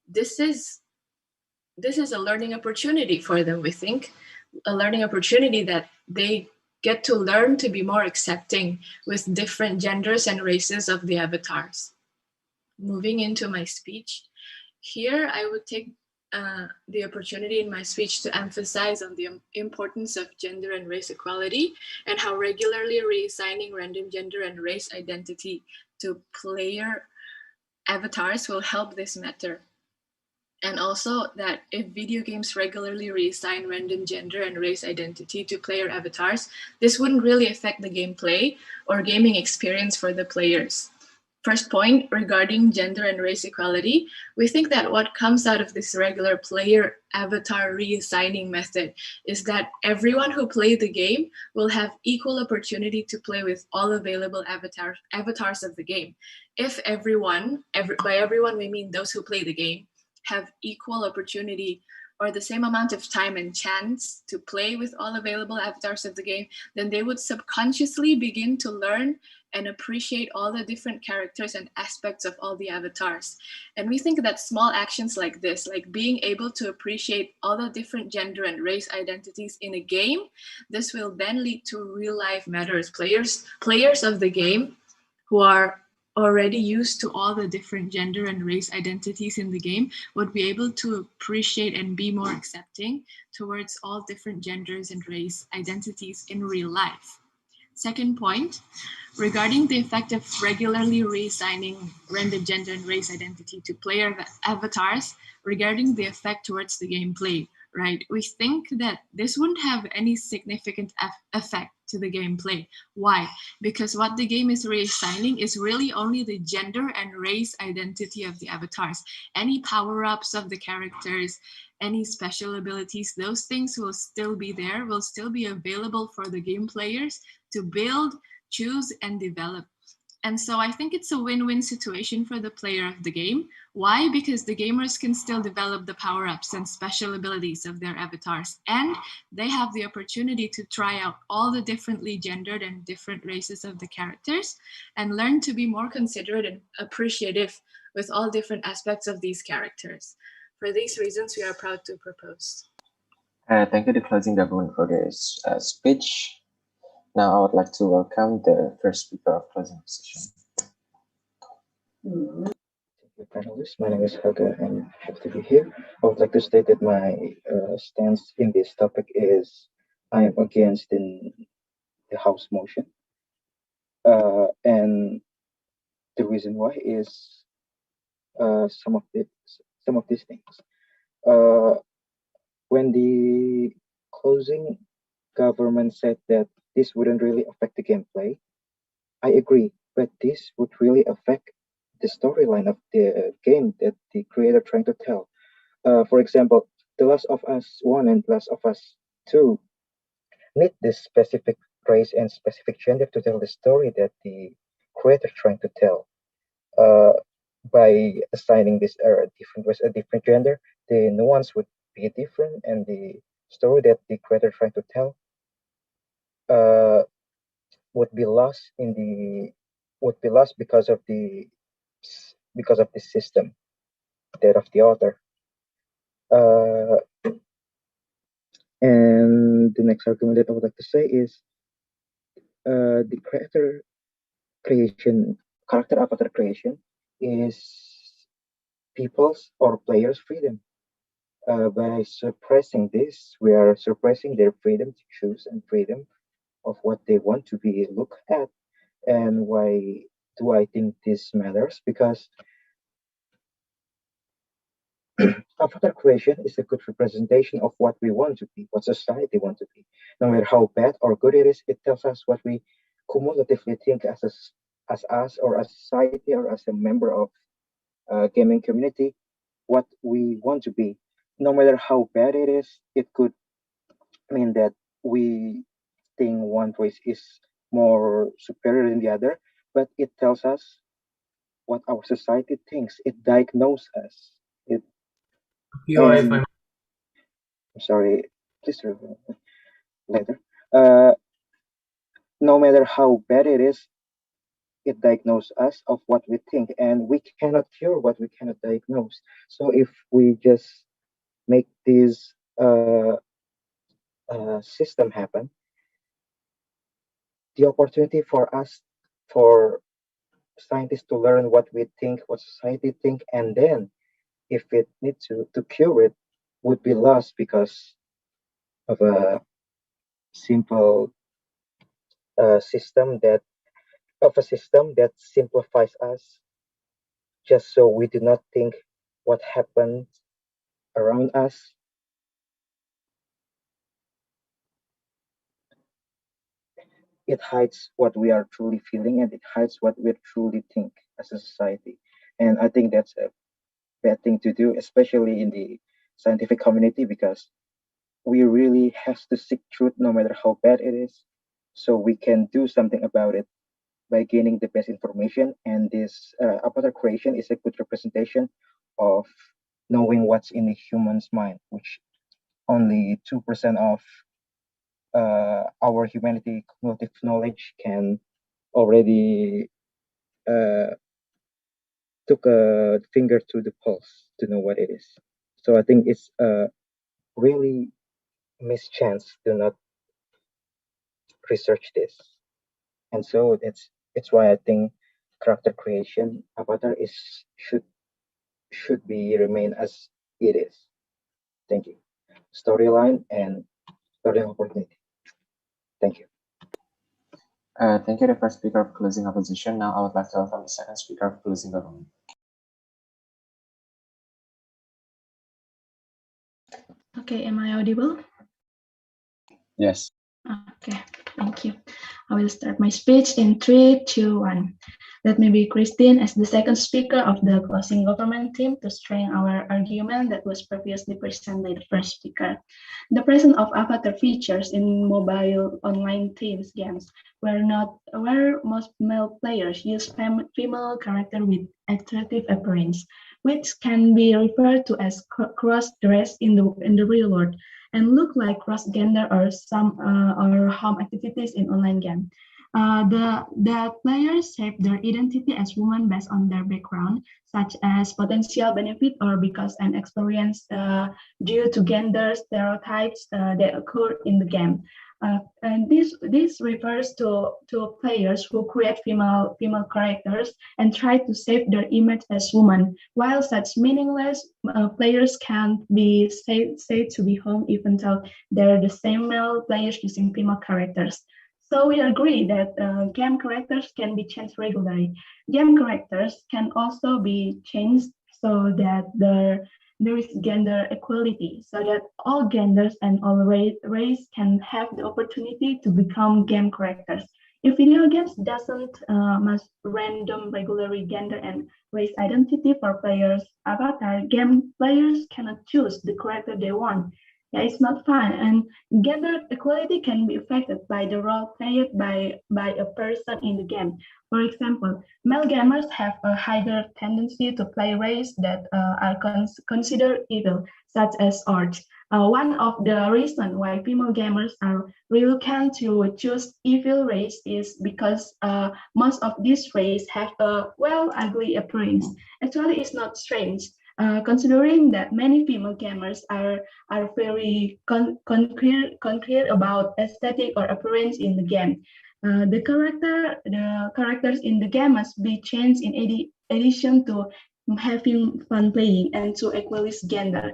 this is a learning opportunity for them, we think. A learning opportunity that they get to learn to be more accepting with different genders and races of the avatars. Moving into my speech, here I would take the opportunity in my speech to emphasize on the importance of gender and race equality and how regularly reassigning random gender and race identity to player avatars will help this matter. And also that if video games regularly reassign random gender and race identity to player avatars, this wouldn't really affect the gameplay or gaming experience for the players. First point, regarding gender and race equality, we think that what comes out of this regular player avatar reassigning method is that everyone who played the game will have equal opportunity to play with all available avatars of the game. If everyone, by everyone we mean those who play the game, have equal opportunity or the same amount of time and chance to play with all available avatars of the game, then they would subconsciously begin to learn and appreciate all the different characters and aspects of all the avatars. And we think that small actions like this, like being able to appreciate all the different gender and race identities in a game, this will then lead to real life matters. Players of the game who are already used to all the different gender and race identities in the game would be able to appreciate and be more accepting towards all different genders and race identities in real life. Second point, regarding the effect of regularly reassigning random gender and race identity to player avatars, regarding the effect towards the gameplay, right? We think that this wouldn't have any significant effect to the gameplay. Why? Because what the game is reassigning is really only the gender and race identity of the avatars. Any power-ups of the characters, any special abilities, those things will still be there, will still be available for the game players to build, choose, and develop. And so I think it's a win-win situation for the player of the game. Why? Because the gamers can still develop the power-ups and special abilities of their avatars, and they have the opportunity to try out all the differently gendered and different races of the characters and learn to be more considerate and appreciative with all different aspects of these characters. For these reasons, we are proud to propose. Thank you, the closing government, for this speech. Now I would like to welcome the first speaker of closing session. Thank you, panelists. My name is Helga and I'm happy to be here. I would like to state that my stance in this topic is I am against the House motion. And the reason why is some of these things. When the closing government said that this wouldn't really affect the gameplay, I agree, but this would really affect the storyline of the game that the creator trying to tell. For example, The Last of Us 1 and The Last of Us 2 need this specific race and specific gender to tell the story that the creator trying to tell. By assigning this different race a different gender, the nuance would be different, and the story that the creator trying to tell would be lost because of the system, that of the author. And the next argument that I would like to say is the character avatar creation is people's or players' freedom. By suppressing this, we are suppressing their freedom to choose and freedom of what they want to be looked at. And why do I think this matters? Because avatar creation is a good representation of what we want to be, what society wants to be. No matter how bad or good it is, it tells us what we cumulatively think as us or as society or as a member of a gaming community, what we want to be. No matter how bad it is, it could mean that we think one voice is more superior than the other, but it tells us what our society thinks. It diagnoses us. It POI, if and I'm I'm sorry, please later. Uh, no matter how bad it is, it diagnoses us of what we think, and we cannot cure what we cannot diagnose. So if we just make this system happen, the opportunity for us, for scientists to learn what we think, what society think, and then if it needs to cure it, would be lost because of a simple system that simplifies us just so we do not think what happens around us. It hides what we are truly feeling and it hides what we truly think as a society. And I think that's a bad thing to do, especially in the scientific community, because we really have to seek truth no matter how bad it is, so we can do something about it by gaining the best information. And this avatar creation is a good representation of knowing what's in a human's mind, which only 2% of our humanity cumulative knowledge can already took a finger to the pulse to know what it is. So I think it's a really missed chance to not research this. And so it's why I think character creation avatar is should be remain as it is. Thank you. Storyline and learning opportunity. Thank you. Thank you, the first speaker of closing opposition. Now I would like to welcome the second speaker of closing government. Okay, am I audible? Yes. Okay, thank you. I will start my speech in 3, 2, 1. Let me be Christine as the second speaker of the closing government team to strengthen our argument that was previously presented by the first speaker. The presence of avatar features in mobile online themes games where most male players use female character with attractive appearance, which can be referred to as cross-dress in the real world, and look like cross-gender or some or home activities in online game. The players shape their identity as women based on their background, such as potential benefit or because an experience due to gender stereotypes that occur in the game. And this refers to players who create female characters and try to save their image as women, while such meaningless players can be said to be home even though they're the same male players using female characters. So we agree that game characters can be changed regularly. Game characters can also be changed so that there is gender equality, so that all genders and all race can have the opportunity to become game characters. If video games doesn't must random regularly gender and race identity for players' avatar, game players cannot choose the character they want. Yeah, it's not fun, and gender equality can be affected by the role played by a person in the game. For example, male gamers have a higher tendency to play race that are considered evil, such as orcs. One of the reasons why female gamers are reluctant to choose evil race is because most of these races have a ugly appearance. Actually, it's not strange. Considering that many female gamers are very concrete about aesthetic or appearance in the game. The characters in the game must be changed in addition to having fun playing and to equalize gender.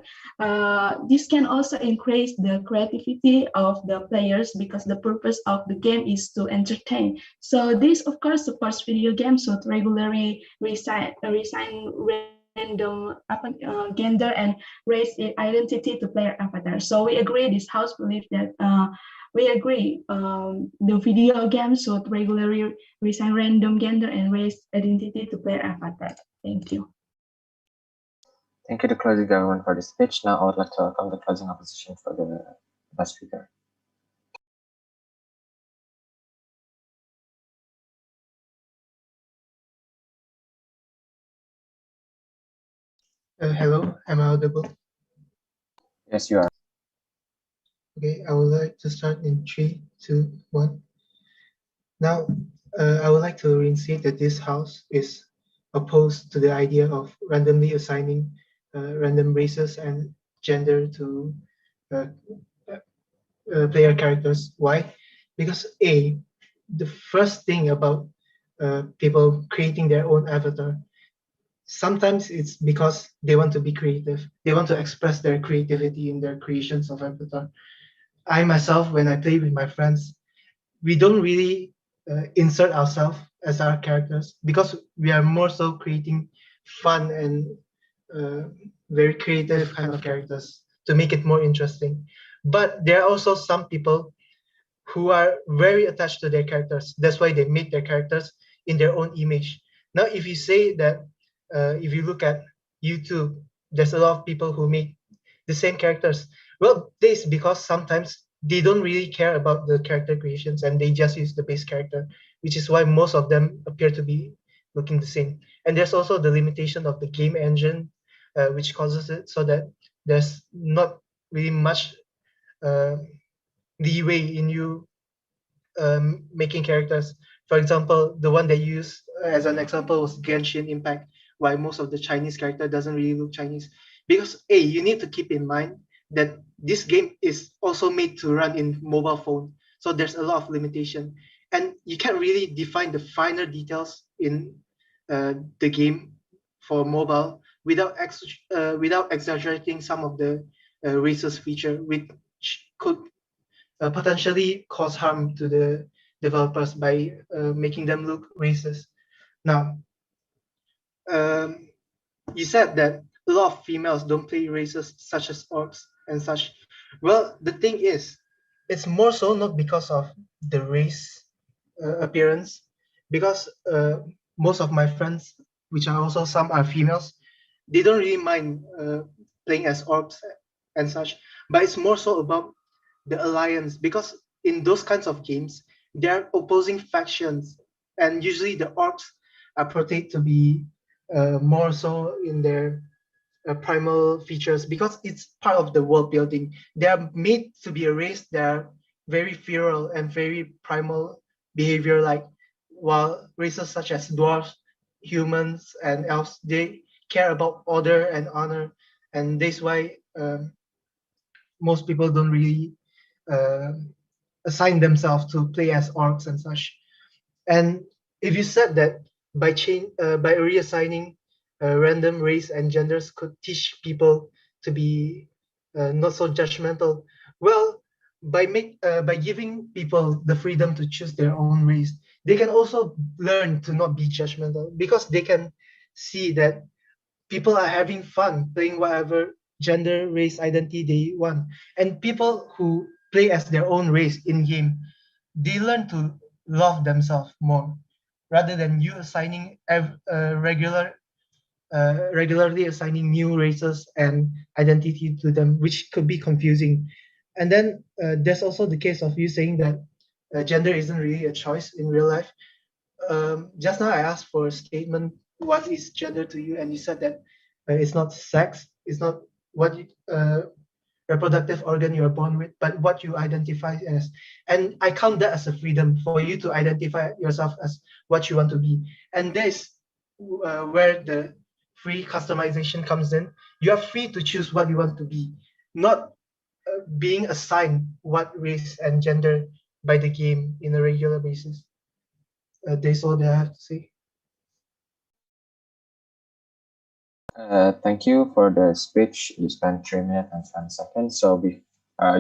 This can also increase the creativity of the players because the purpose of the game is to entertain. So this, of course, supports video games should regularly reassign random gender and race identity to player avatar. So we agree, this house believes that we agree the video game should regularly reassign random gender and race identity to player avatar. Thank you. Thank you, the closing government, for the speech. Now I would like to welcome the closing opposition for the last speaker. Hello, am I audible? Yes, you are. Okay, I would like to start in 3, 2, 1. Now, I would like to reinstate that this house is opposed to the idea of randomly assigning random races and gender to player characters. Why? Because the first thing about people creating their own avatar, sometimes it's because they want to be creative. They want to express their creativity in their creations of avatar. I myself, when I play with my friends, we don't really insert ourselves as our characters because we are more so creating fun and very creative kind of characters to make it more interesting. But there are also some people who are very attached to their characters. That's why they make their characters in their own image. Now, if you say that, if you look at YouTube, there's a lot of people who make the same characters. Well, this is because sometimes they don't really care about the character creations and they just use the base character, which is why most of them appear to be looking the same. And there's also the limitation of the game engine, which causes it so that there's not really much leeway in you making characters. For example, the one they used as an example was Genshin Impact, why most of the Chinese character doesn't really look Chinese. Because you need to keep in mind that this game is also made to run in mobile phone. So there's a lot of limitation. And you can't really define the finer details in the game for mobile without exaggerating some of the racist feature, which could potentially cause harm to the developers by making them look racist. Now, you said that a lot of females don't play races such as orcs and such. Well, the thing is, it's more so not because of the race appearance, because most of my friends, which are also some are females, they don't really mind playing as orcs and such, but it's more so about the alliance, because in those kinds of games, there are opposing factions, and usually the orcs are portrayed to be more so in their primal features because it's part of the world building. They are made to be a race that are very feral and very primal behavior, like while races such as dwarves, humans, and elves, they care about order and honor, and that's why most people don't really uh, assign themselves to play as orcs and such. And if you said that by reassigning random race and genders could teach people to be not so judgmental, well, by giving people the freedom to choose their own race, they can also learn to not be judgmental because they can see that people are having fun playing whatever gender, race, identity they want. And people who play as their own race in game, they learn to love themselves more rather than you assigning regularly assigning new races and identity to them, which could be confusing. And then there's also the case of you saying that gender isn't really a choice in real life. Just now I asked for a statement, what is gender to you? And you said that it's not sex, it's not what reproductive organ you are born with, but what you identify as. And I count that as a freedom for you to identify yourself as what you want to be. And this where the free customization comes in. You are free to choose what you want to be, not being assigned what race and gender by the game in a regular basis. That's all that I have to say. Thank you for the speech. You spent 3 minutes and 10 seconds. So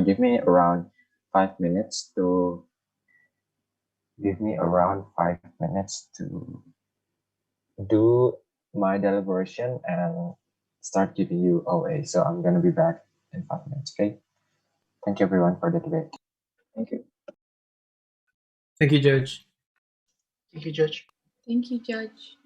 give me around 5 minutes to do my deliberation and start giving you OA. So I'm gonna be back in 5 minutes. Okay. Thank you everyone for the debate. Thank you. Thank you, Judge. Thank you, Judge. Thank you, Judge.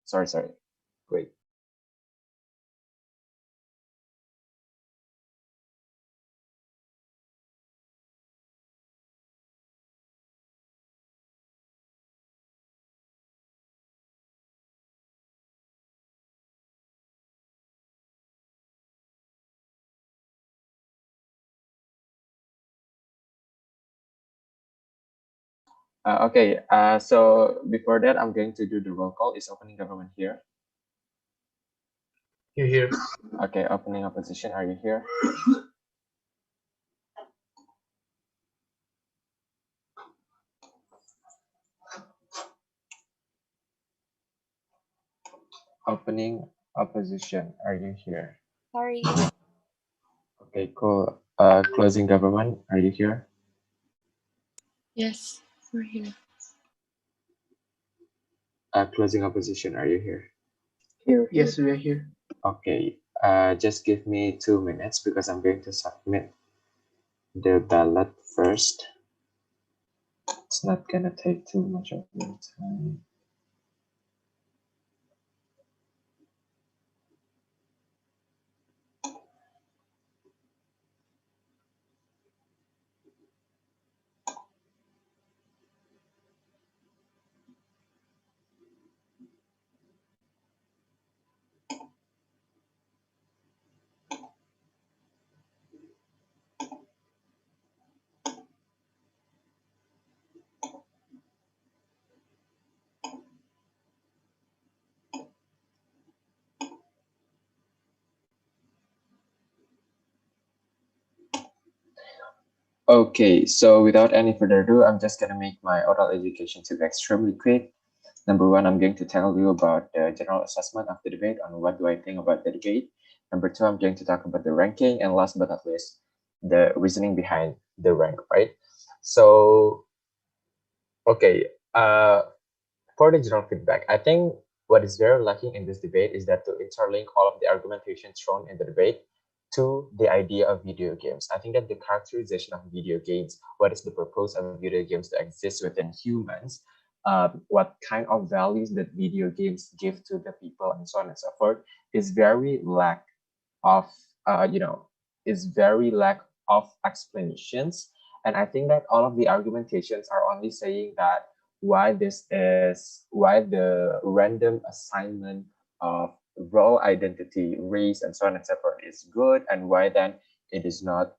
Sorry. Wait. Okay, so before that, I'm going to do the roll call. Is opening government here? Here. Okay, opening opposition, are you here? Opening opposition, are you here? Sorry. Okay, cool. Closing government, are you here? Yes, we're here. Closing opposition, are you here? Here. Yes, we are here. Okay, just give me 2 minutes because I'm going to submit the ballot first. It's not gonna take too much of your time. Okay, so without any further ado, I'm just gonna make my oral education tip extremely quick. Number one, I'm going to tell you about the general assessment of the debate on what do I think about the debate. Number two, I'm going to talk about the ranking, and last but not least, the reasoning behind the rank, right? So, okay, for the general feedback, I think what is very lacking in this debate is that to interlink all of the argumentation thrown in the debate to the idea of video games. I think that the characterization of video games, what is the purpose of video games to exist within humans, what kind of values that video games give to the people, and so on and so forth, is very lack of, is very lack of explanations. And I think that all of the argumentations are only saying that why the random assignment of role identity, race, and so on and so forth is good, and why then it is not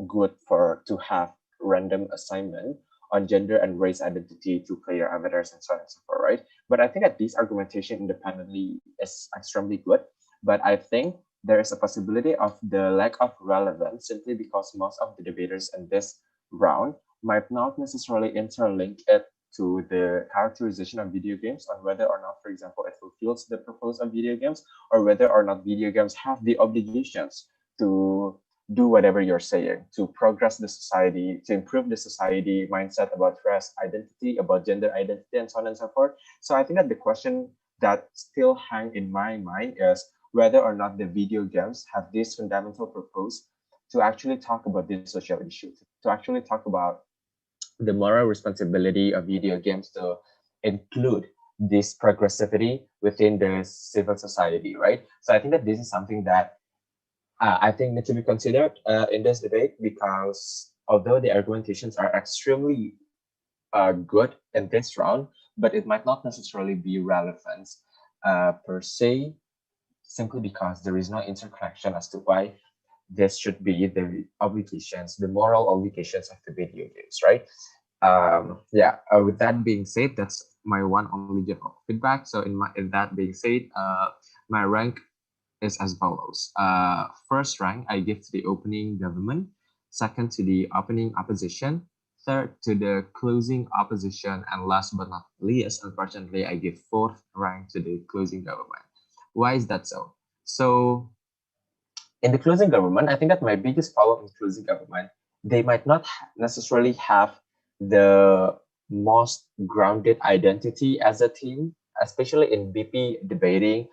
good for to have random assignment on gender and race identity to player avatars and so on and so forth, right? But I think that this argumentation independently is extremely good. But I think there is a possibility of the lack of relevance simply because most of the debaters in this round might not necessarily interlink it to the characterization of video games on whether or not, for example, it fulfills the purpose of video games, or whether or not video games have the obligations to do whatever you're saying, to progress the society, to improve the society mindset about race identity, about gender identity, and so on and so forth. So I think that the question that still hang in my mind is whether or not the video games have this fundamental purpose to actually talk about this social issue, to actually talk about the moral responsibility of video games to include this progressivity within the civil society, right? So I think that this is something that I think need to be considered in this debate, because although the argumentations are extremely good in this round, but it might not necessarily be relevant per se, simply because there is no interconnection as to why this should be the obligations, the moral obligations of the video games, right? With that being said, that's my one only general feedback. So in that being said, my rank is as follows. First rank I give to the opening government, second to the opening opposition, third to the closing opposition, and last but not least, unfortunately, I give fourth rank to the closing government. Why is that so? So in the closing government, I think that my biggest problem in closing government, they might not necessarily have the most grounded identity as a team, especially in BP debating.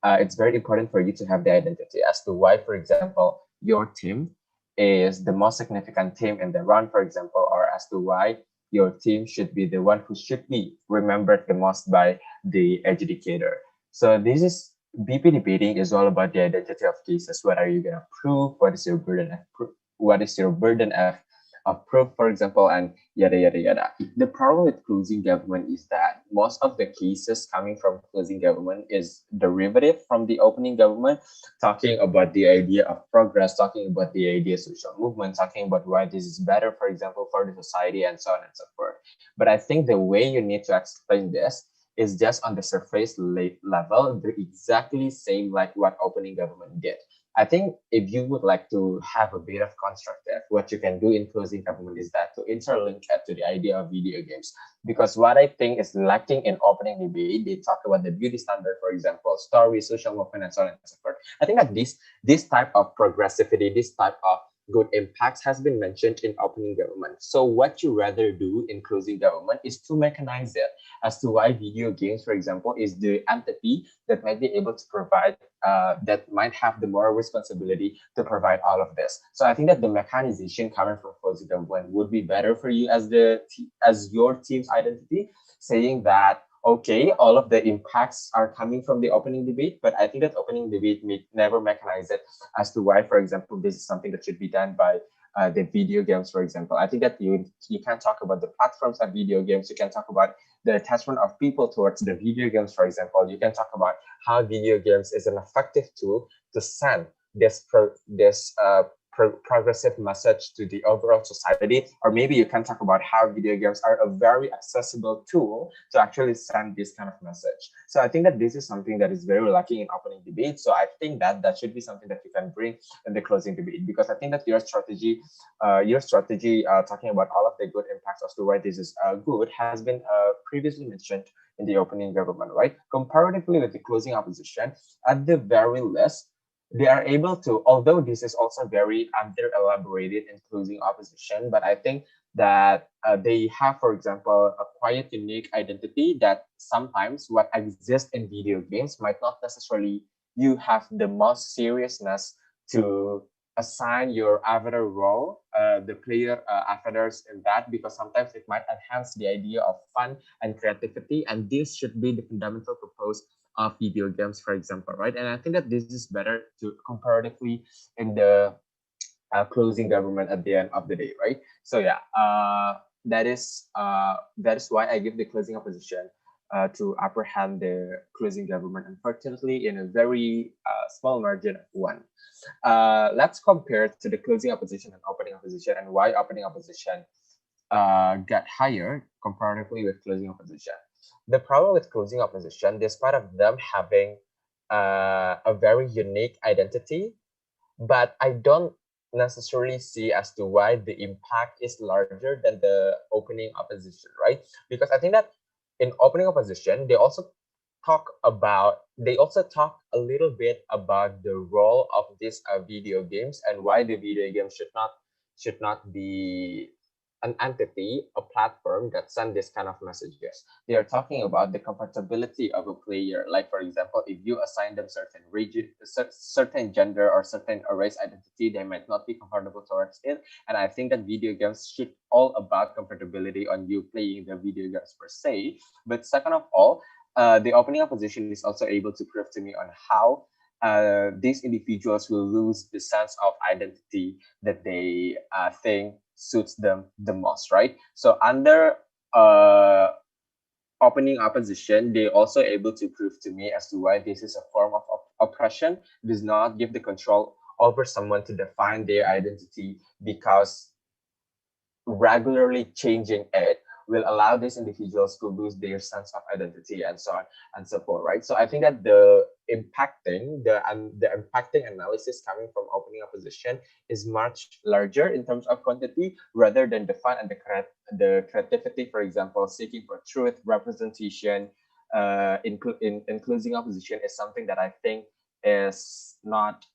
It's very important for you to have the identity as to why, for example, your team is the most significant team in the run, for example, or as to why your team should be the one who should be remembered the most by the adjudicator. So this is BP debating is all about the identity of cases. What are you gonna prove? What is your burden of proof? What is your burden of proof, for example, and yada yada yada. The problem with closing government is that most of the cases coming from closing government is derivative from the opening government, talking about the idea of progress, talking about the idea of social movement, talking about why this is better, for example, for the society, and so on and so forth. But I think the way you need to explain this is just on the surface level, they're exactly same like what opening government did. I think if you would like to have a bit of constructive, what you can do in closing government is that to interlink it to the idea of video games. Because what I think is lacking in opening debate, they talk about the beauty standard, for example, story, social movement, and so on and so forth. I think that this type of progressivity, this type of good impacts has been mentioned in opening government. So what you rather do in closing government is to mechanize it as to why video games, for example, is the entity that might be able to provide, that might have the moral responsibility to provide all of this. So I think that the mechanization coming from closing government would be better for you as as your team's identity, saying that okay, all of the impacts are coming from the opening debate, but I think that opening debate may never mechanize it as to why, for example, this is something that should be done by the video games, for example. I think that you can talk about the platforms of video games. You can talk about the attachment of people towards the video games, for example. You can talk about how video games is an effective tool to send this progressive message to the overall society, or maybe you can talk about how video games are a very accessible tool to actually send this kind of message. So I think that this is something that is very lacking in opening debate. So I think that that should be something that you can bring in the closing debate, because I think that your strategy talking about all of the good impacts as to why this is good has been previously mentioned in the opening government, right? Comparatively with the closing opposition, at the very least, they are able to, although this is also very under elaborated in closing opposition, but I think that they have, for example, a quite unique identity that sometimes what exists in video games might not necessarily you have the most seriousness to assign your avatar role, the player avatars in that, because sometimes it might enhance the idea of fun and creativity, and this should be the fundamental purpose of video games, for example, right? And I think that this is better to comparatively in the closing government at the end of the day, right? So yeah, that is why I give the closing opposition to apprehend the closing government, unfortunately, in a very small margin of one. Let's compare to the closing opposition and opening opposition, and why opening opposition got higher comparatively with closing opposition. The problem with closing opposition, despite of them having a very unique identity, but I don't necessarily see as to why the impact is larger than the opening opposition, right? Because I think that in opening opposition, they also talk a little bit about the role of these video games and why the video game should not be an entity, a platform that send this kind of messages. They are talking about the compatibility of a player. Like, for example, if you assign them certain region, certain gender or certain race identity, they might not be comfortable towards it. And I think that video games should all about compatibility on you playing the video games per se. But second of all, the opening opposition is also able to prove to me on how these individuals will lose the sense of identity that they think suits them the most, right? So under opening opposition, they also able to prove to me as to why this is a form of oppression. It does not give the control over someone to define their identity, because regularly changing it will allow these individuals to lose their sense of identity and so on and so forth, right? So I think that the impacting analysis coming from opening opposition is much larger in terms of quantity rather than the fun and the creativity, for example, seeking for truth, representation, in closing opposition is something that I think is not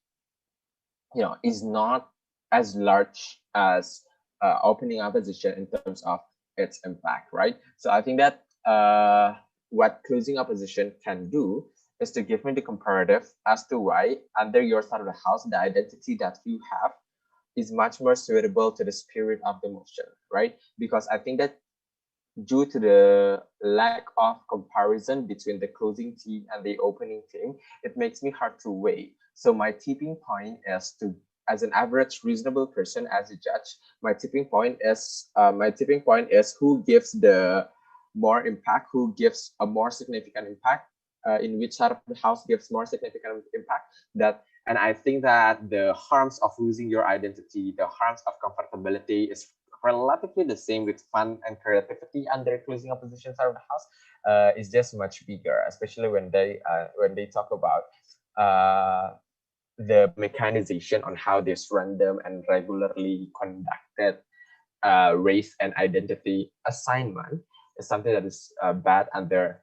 as large as opening opposition in terms of its impact, right? So I think that what closing opposition can do is to give me the comparative as to why under your side of the house, the identity that you have is much more suitable to the spirit of the motion, right? Because I think that due to the lack of comparison between the closing team and the opening team, it makes me hard to weigh. So my tipping point is to, as an average reasonable person, as a judge, my tipping point is who gives the more impact, who gives a more significant impact, in which side of the house gives more significant impact. And I think that the harms of losing your identity, the harms of comfortability is relatively the same with fun and creativity under closing opposition side of the house, is just much bigger, especially when they talk about the mechanization on how this random and regularly conducted race and identity assignment is something that is bad under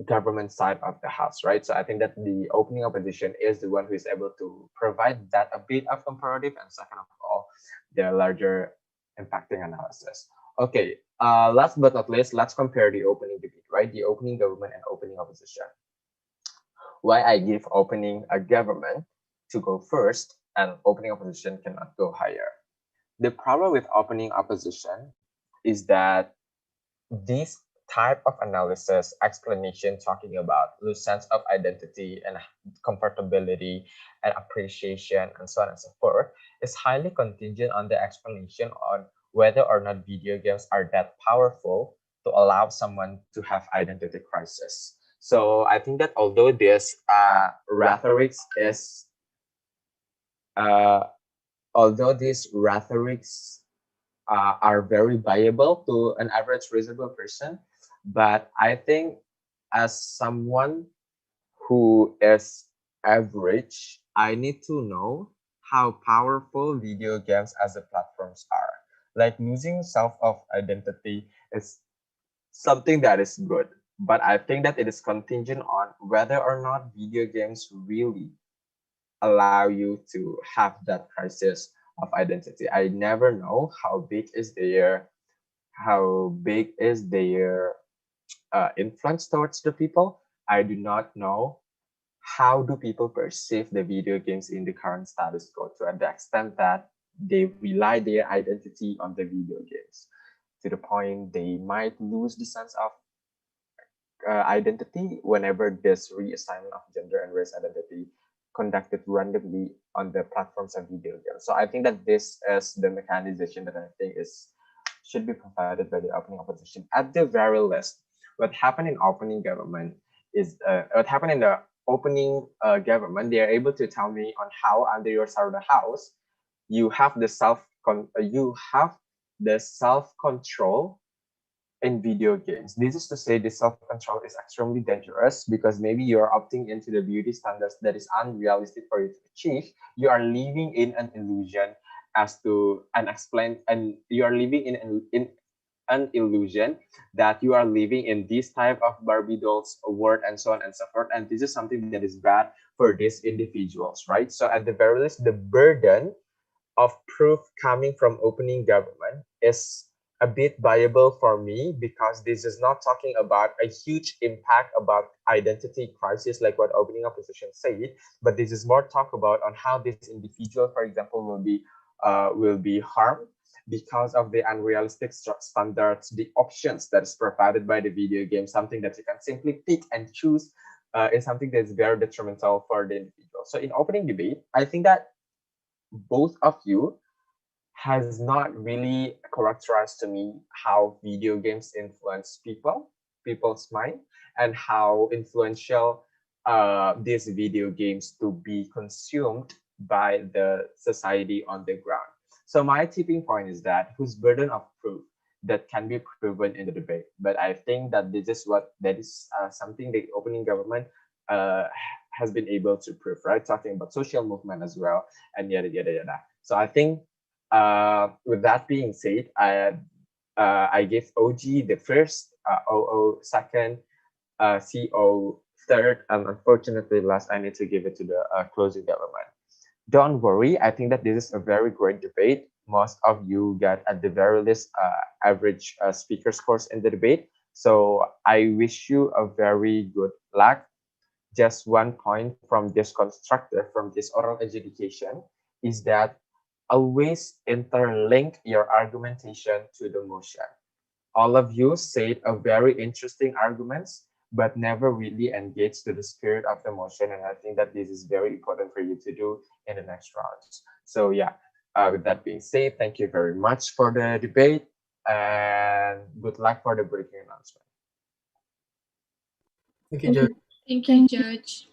government side of the house, right? So I think that the opening opposition is the one who is able to provide that a bit of comparative, and second of all, the larger impacting analysis. Okay, last but not least, let's compare the opening debate, right? The opening government and opening opposition. Why I give opening a government to go first and opening opposition cannot go higher. The problem with opening opposition is that this type of analysis, explanation, talking about loose sense of identity and comfortability and appreciation and so on and so forth, is highly contingent on the explanation on whether or not video games are that powerful to allow someone to have identity crisis. So I think that although this rhetorics is although these rhetorics are very viable to an average reasonable person, but I think as someone who is average, I need to know how powerful video games as a platforms are. Like losing self of identity is something that is good, but I think that it is contingent on whether or not video games really allow you to have that crisis of identity. I never know how big is their influence towards the people. I do not know how do people perceive the video games in the current status quo to the extent that they rely their identity on the video games to the point they might lose the sense of identity whenever this reassignment of gender and race identity conducted randomly on the platforms of video games. So I think that this is the mechanization that I think should be provided by the opening opposition. At the very least, what happened in opening government is what happened in the opening government. They are able to tell me on how under your side of the house you have the self control in video games. This is to say the self-control is extremely dangerous because maybe you're opting into the beauty standards that is unrealistic for you to achieve. You are living in an illusion as to unexplained, and you are living in an illusion that you are living in this type of Barbie dolls world and so on and so forth. And this is something that is bad for these individuals, right? So at the very least, the burden of proof coming from opening government is a bit viable for me because this is not talking about a huge impact about identity crisis like what opening opposition said, but this is more talk about on how this individual, for example, will be harmed because of the unrealistic standards, the options that is provided by the video game, something that you can simply pick and choose, is something that's very detrimental for the individual. So in opening debate, I think that both of you has not really characterized to me how video games influence people's mind, and how influential these video games to be consumed by the society on the ground. So my tipping point is that whose burden of proof that can be proven in the debate. But I think that this is something the opening government has been able to prove, right? Talking about social movement as well, and yada yada yada. So I think with that being said, I give OG the first, OO second, CO third, and unfortunately last, I need to give it to the closing government. Don't worry, I think that this is a very great debate. Most of you got at the very least average speaker scores in the debate. So I wish you a very good luck. Just one point from this constructor, from this oral adjudication, is that always interlink your argumentation to the motion. all of you said a very interesting arguments, but never really engaged to the spirit of the motion. And I think that this is very important for you to do in the next rounds. So yeah, with that being said, thank you very much for the debate and good luck for the breaking announcement. Thank you, Judge. Thank you, Judge.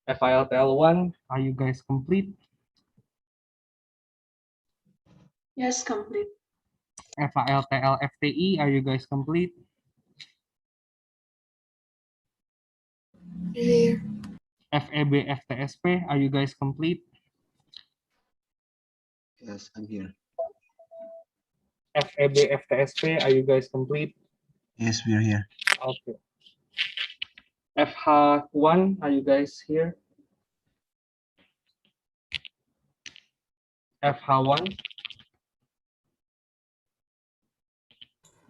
FILTL1, are you guys complete? Yes, complete. FILTL FTE, are you guys complete? Here. FEB FTSP, are you guys complete? Yes, I'm here. FEB FTSP, are you guys complete? Yes, we're here. Okay. FH1, are you guys here? FH1?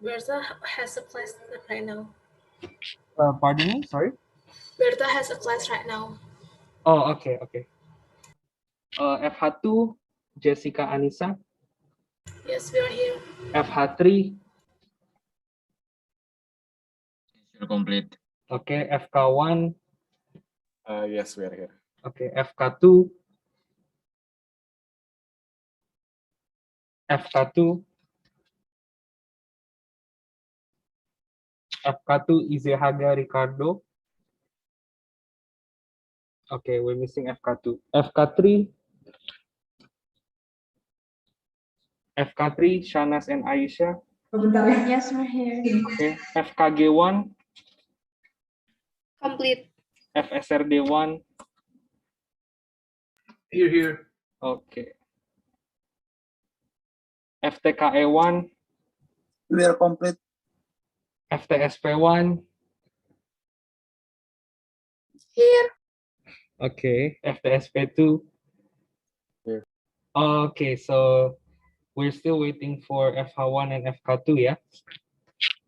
Bertha has a class right now. Pardon me, sorry? Bertha has a class right now. Oh, okay, okay. FH2, Jessica Anissa. Yes, we are here. FH3. You're complete. Okay, FK1. Yes, we are here. Okay, FK2. FK2. FK2, Izehaga Ricardo. Okay, we're missing FK2. FK3. FK3, Shanas and Aisha. Yes, we're here. Okay, FKG1. Complete. FSRD1. Here. Okay. FTKE1. We are complete. FTSP1. Here. Okay, FTSP2. Here. Okay, so we're still waiting for FH1 and FK2, yeah?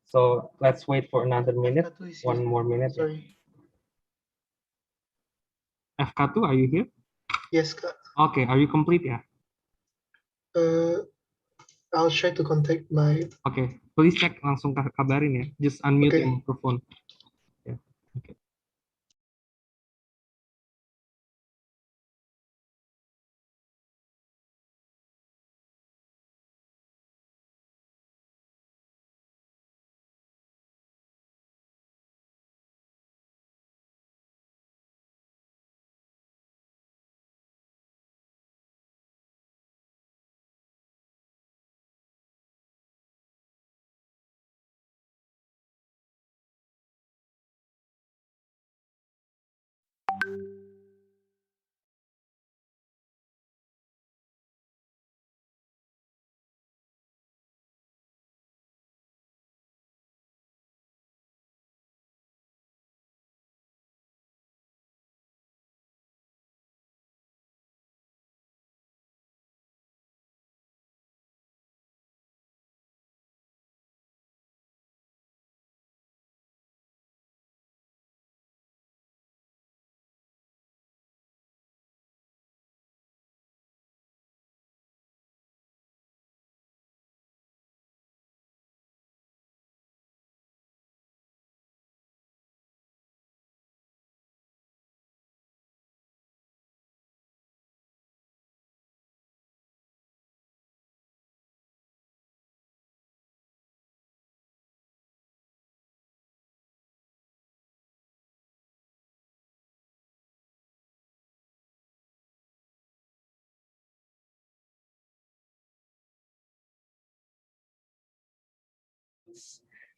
So let's wait for another minute. One more minute. Sorry. FK2, are you here? Yes, Kak. Okay, are you complete, yeah? I'll try to contact my. Okay, please check, langsung kabarin ya. Just unmute Okay. your microphone. Yeah. Okay.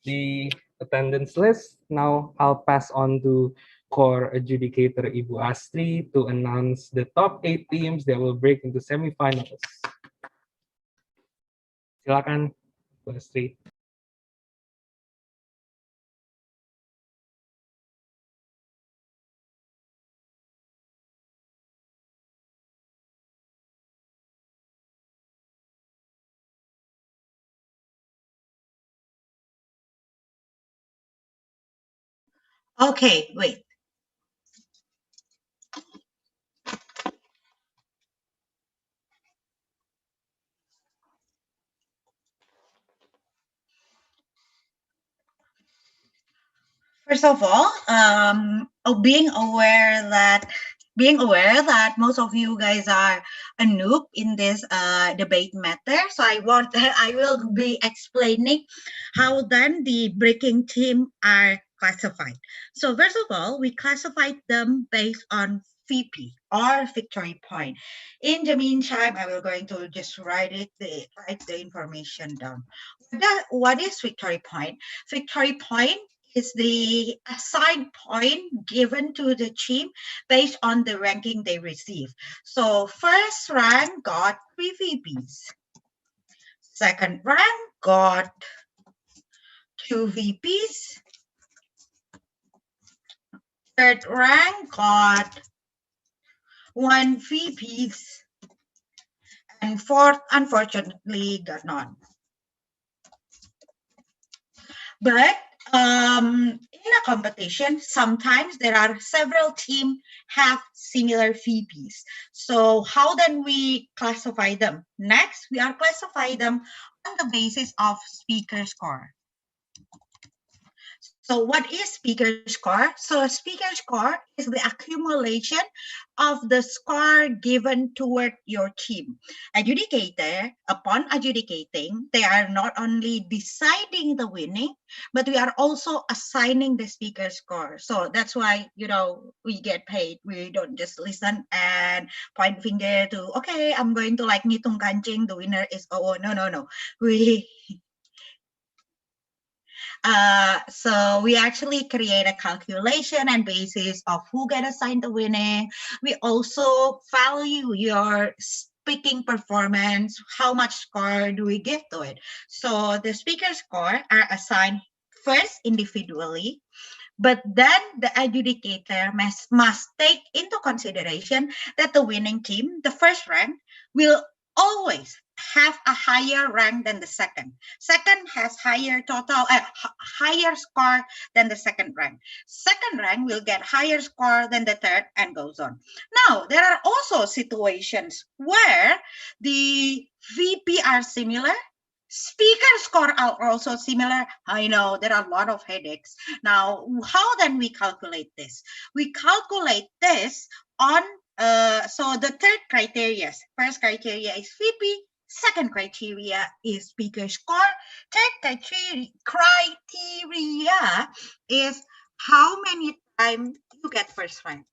The attendance list. Now I'll pass on to core adjudicator Ibu Astri to announce the top 8 teams that will break into semifinals. Silakan, Bu Astri. Okay, wait. First of all, being aware that most of you guys are a noob in this debate matter, so I will be explaining how then the breaking team are classified. So first of all, we classified them based on VP or victory point. In the meantime, I will going to just write the information down. What is victory point? Victory point is the assigned point given to the team based on the ranking they receive. So first rank got 3 VPs. Second rank got 2 VPs. Third rank got 1 VPs. And fourth, unfortunately, got none. But in a competition, sometimes there are several teams have similar VPs. So how then we classify them? Next, we are classify them on the basis of speaker score. So what is speaker score? So speaker score is the accumulation of the score given toward your team. Adjudicator, upon adjudicating, they are not only deciding the winning, but we are also assigning the speaker score. So that's why, we get paid. We don't just listen and point finger to, okay, I'm going to like ngitung kancing, the winner is, no. So we actually create a calculation and basis of who get assigned the winning. We also value your speaking performance. How much score do we give to it? So the speaker score are assigned first individually, but then the adjudicator must take into consideration that the winning team, the first rank, will always have a higher rank than the second. Second has higher higher score than the second rank. Second rank will get higher score than the third and goes on. Now, there are also situations where the VP are similar. Speaker score are also similar. I know there are a lot of headaches. Now, how then we calculate this? We calculate this on, so the third criteria, first criteria is VP, second criteria is speaker score, third criteria is how many times you get first rank.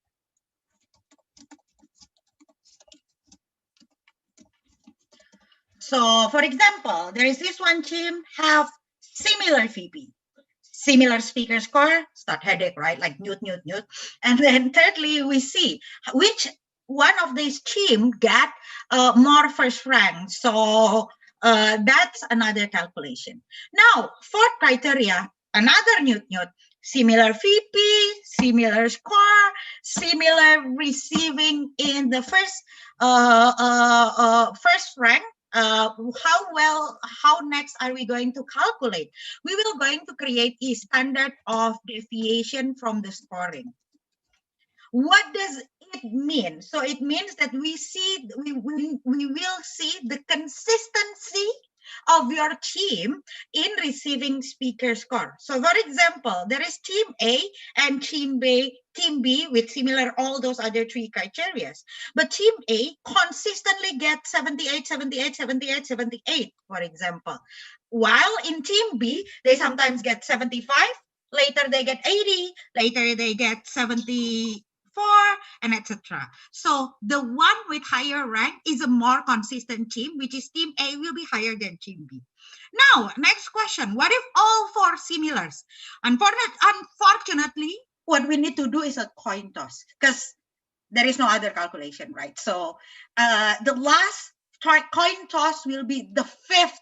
So, for example, there is this one team have similar VP, similar speaker score, start headache, right? Like newt. And then thirdly, we see which one of these team get more first rank. So that's another calculation. Now, fourth criteria, another newt, similar VP, similar score, similar receiving in the first rank. How next are we going to calculate? We will going to create a standard of deviation from the scoring. What does it mean? So it means that we will see the consistency of your team in receiving speaker score. So for example, there is team A and team B with similar all those other 3 criteria. But team A consistently gets 78, 78, 78, 78, for example. While in team B, they sometimes get 75, later they get 80, later they get 74, and etc. So the one with higher rank is a more consistent team, which is team A will be higher than team B. Now, next question. What if all 4 similars? Unfortunately, what we need to do is a coin toss because there is no other calculation, right? So the last coin toss will be the 5th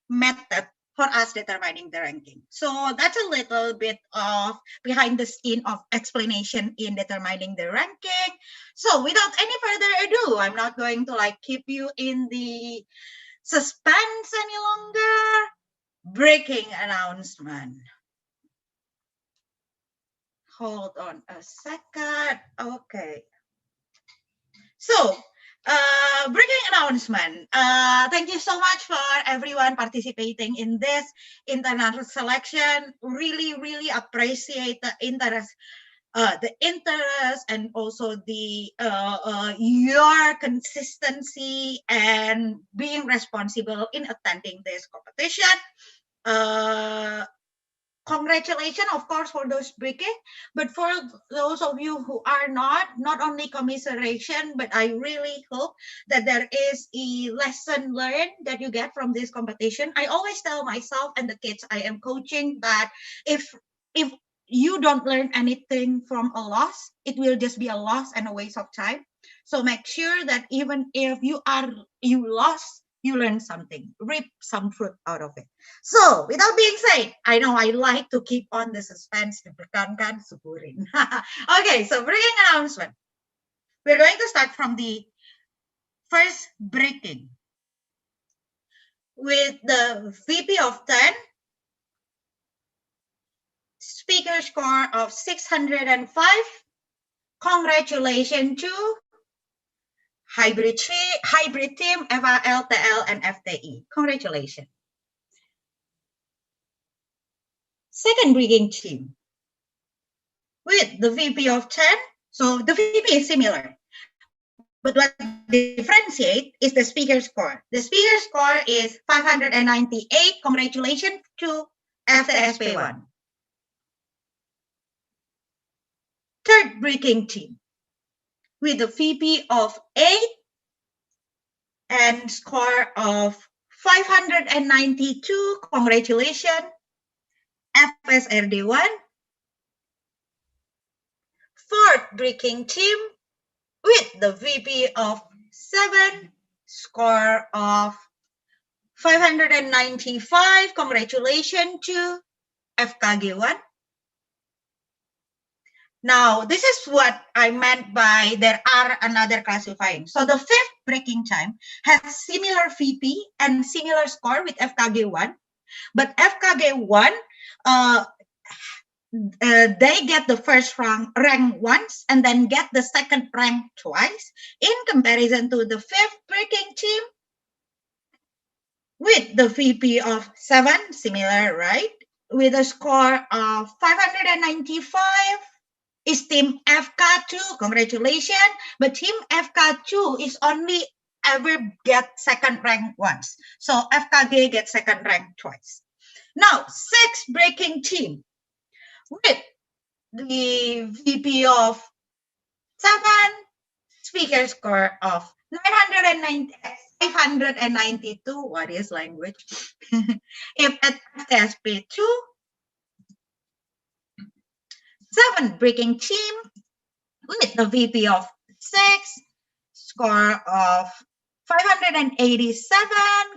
method for us determining the ranking. So that's a little bit of behind the scene of explanation in determining the ranking. So without any further ado, I'm not going to like keep you in the suspense any longer. Breaking announcement. Hold on a second. Okay. So, breaking announcement. Thank you so much for everyone participating in this internal selection. Really appreciate the interest and also the your consistency and being responsible in attending this competition. congratulations, of course, for those breaking, but for those of you who are not only commiseration, but I really hope that there is a lesson learned that you get from this competition. I always tell myself and the kids I am coaching that if you don't learn anything from a loss, it will just be a loss and a waste of time. So make sure that even if you lost, you learn something, reap some fruit out of it. So without being said, I know I like to keep on the suspense, ditekankan, syukurin. Okay, so breaking announcement. We're going to start from the first breaking with the VP of 10, speaker score of 605. Congratulations to hybrid team, EVA, LTL, and FTI. Congratulations. Second breaking team with the VP of 10. So the VP is similar, but what differentiates is the speaker score. The speaker score is 598. Congratulations to FTSP1. Third breaking team with the VP of 8 and score of 592. Congratulations, FSRD1. Fourth breaking team with the VP of 7, score of 595. Congratulations to FKG1. Now, this is what I meant by there are another classifying. So the fifth breaking time has similar VP and similar score with FKG1, but FKG1, they get the first rank once and then get the second rank twice in comparison to the fifth breaking team with the VP of 7, similar, right? With a score of 595 is team FK2. Congratulations. But team FK2 is only ever get second rank once. So FKG gets second rank twice. Now, sixth breaking team with the VP of 7, speaker score of 592. What is language? If at FSP2, 7 breaking team with the VP of 6, score of 587.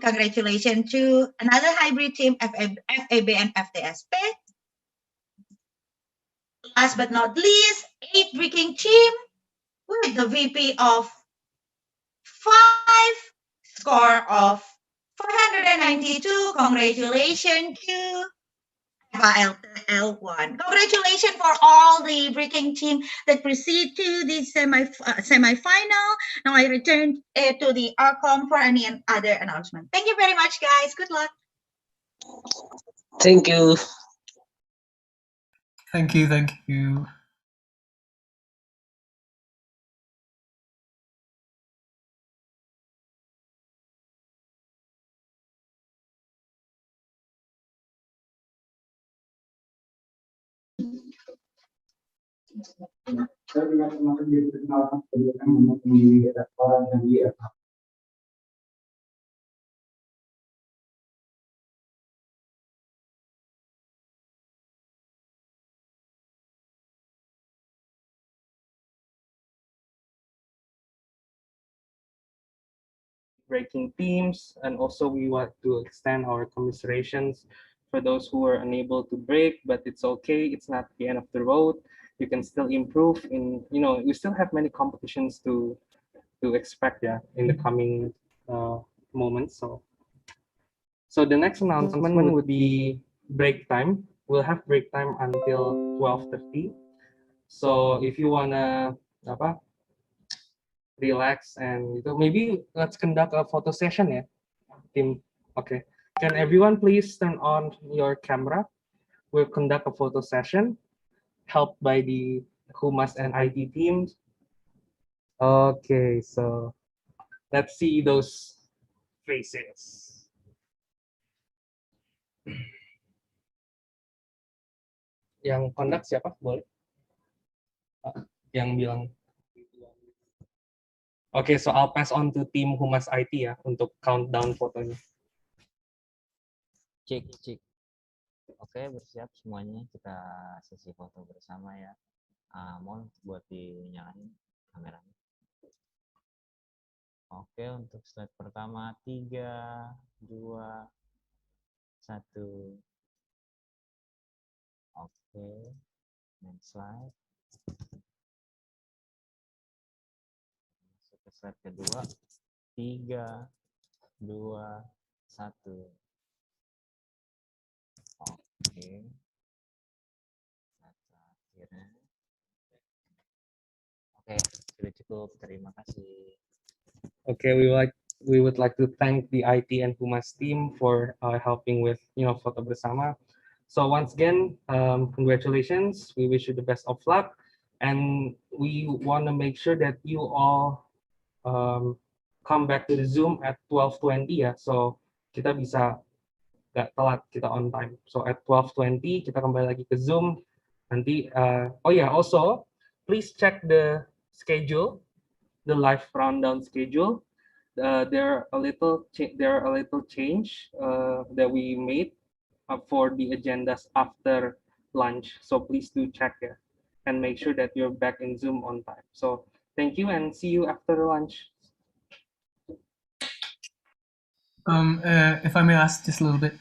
Congratulations to another hybrid team, FAB and FTSP. Last but not least, 8 breaking team with the VP of 5, score of 592. Congratulations to L1. Congratulations for all the breaking team that proceed to the semi-final. Now I return to the ARCOM for any other announcement. Thank you very much, guys. Good luck. Thank you. Thank you. Thank you. Breaking teams, and also we want to extend our commiserations for those who are unable to break, but it's okay, it's not the end of the road. You can still improve in, you still have many competitions to expect, yeah, in the coming moments. So the next announcement would be break time. We'll have break time until 12:30. So if you wanna relax and maybe let's conduct a photo session, yeah, team. Okay, can everyone please turn on your camera? We'll conduct a photo session helped by the Humas and IT teams. Okay, so let's see those faces. Yang conduct siapa? Boleh? Yang bilang. Oke, so I'll pass on to tim Humas IT ya untuk countdown fotonya. Cek. Oke, bersiap semuanya. Kita sesi foto bersama ya. Mohon buat dinyalain kameranya. Oke, untuk slide pertama 3, 2, 1. Oke, next slide. Masuk ke slide kedua. 3, 2, 1. Oke. Akhirnya. Oke, sudah cukup. Terima kasih. Okay, we would like to thank the IT and Humas team for helping with foto bersama. So once again, congratulations. We wish you the best of luck, and we want to make sure that you all come back to the Zoom at 12:20 ya. So kita bisa nggak telat, kita on time. So at 12:20 kita kembali lagi ke Zoom. Nanti also please check the schedule, the live rundown schedule. There are a little change that we made for the agendas after lunch. So please do check it and make sure that you're back in Zoom on time. So thank you and see you after lunch. If I may ask just a little bit,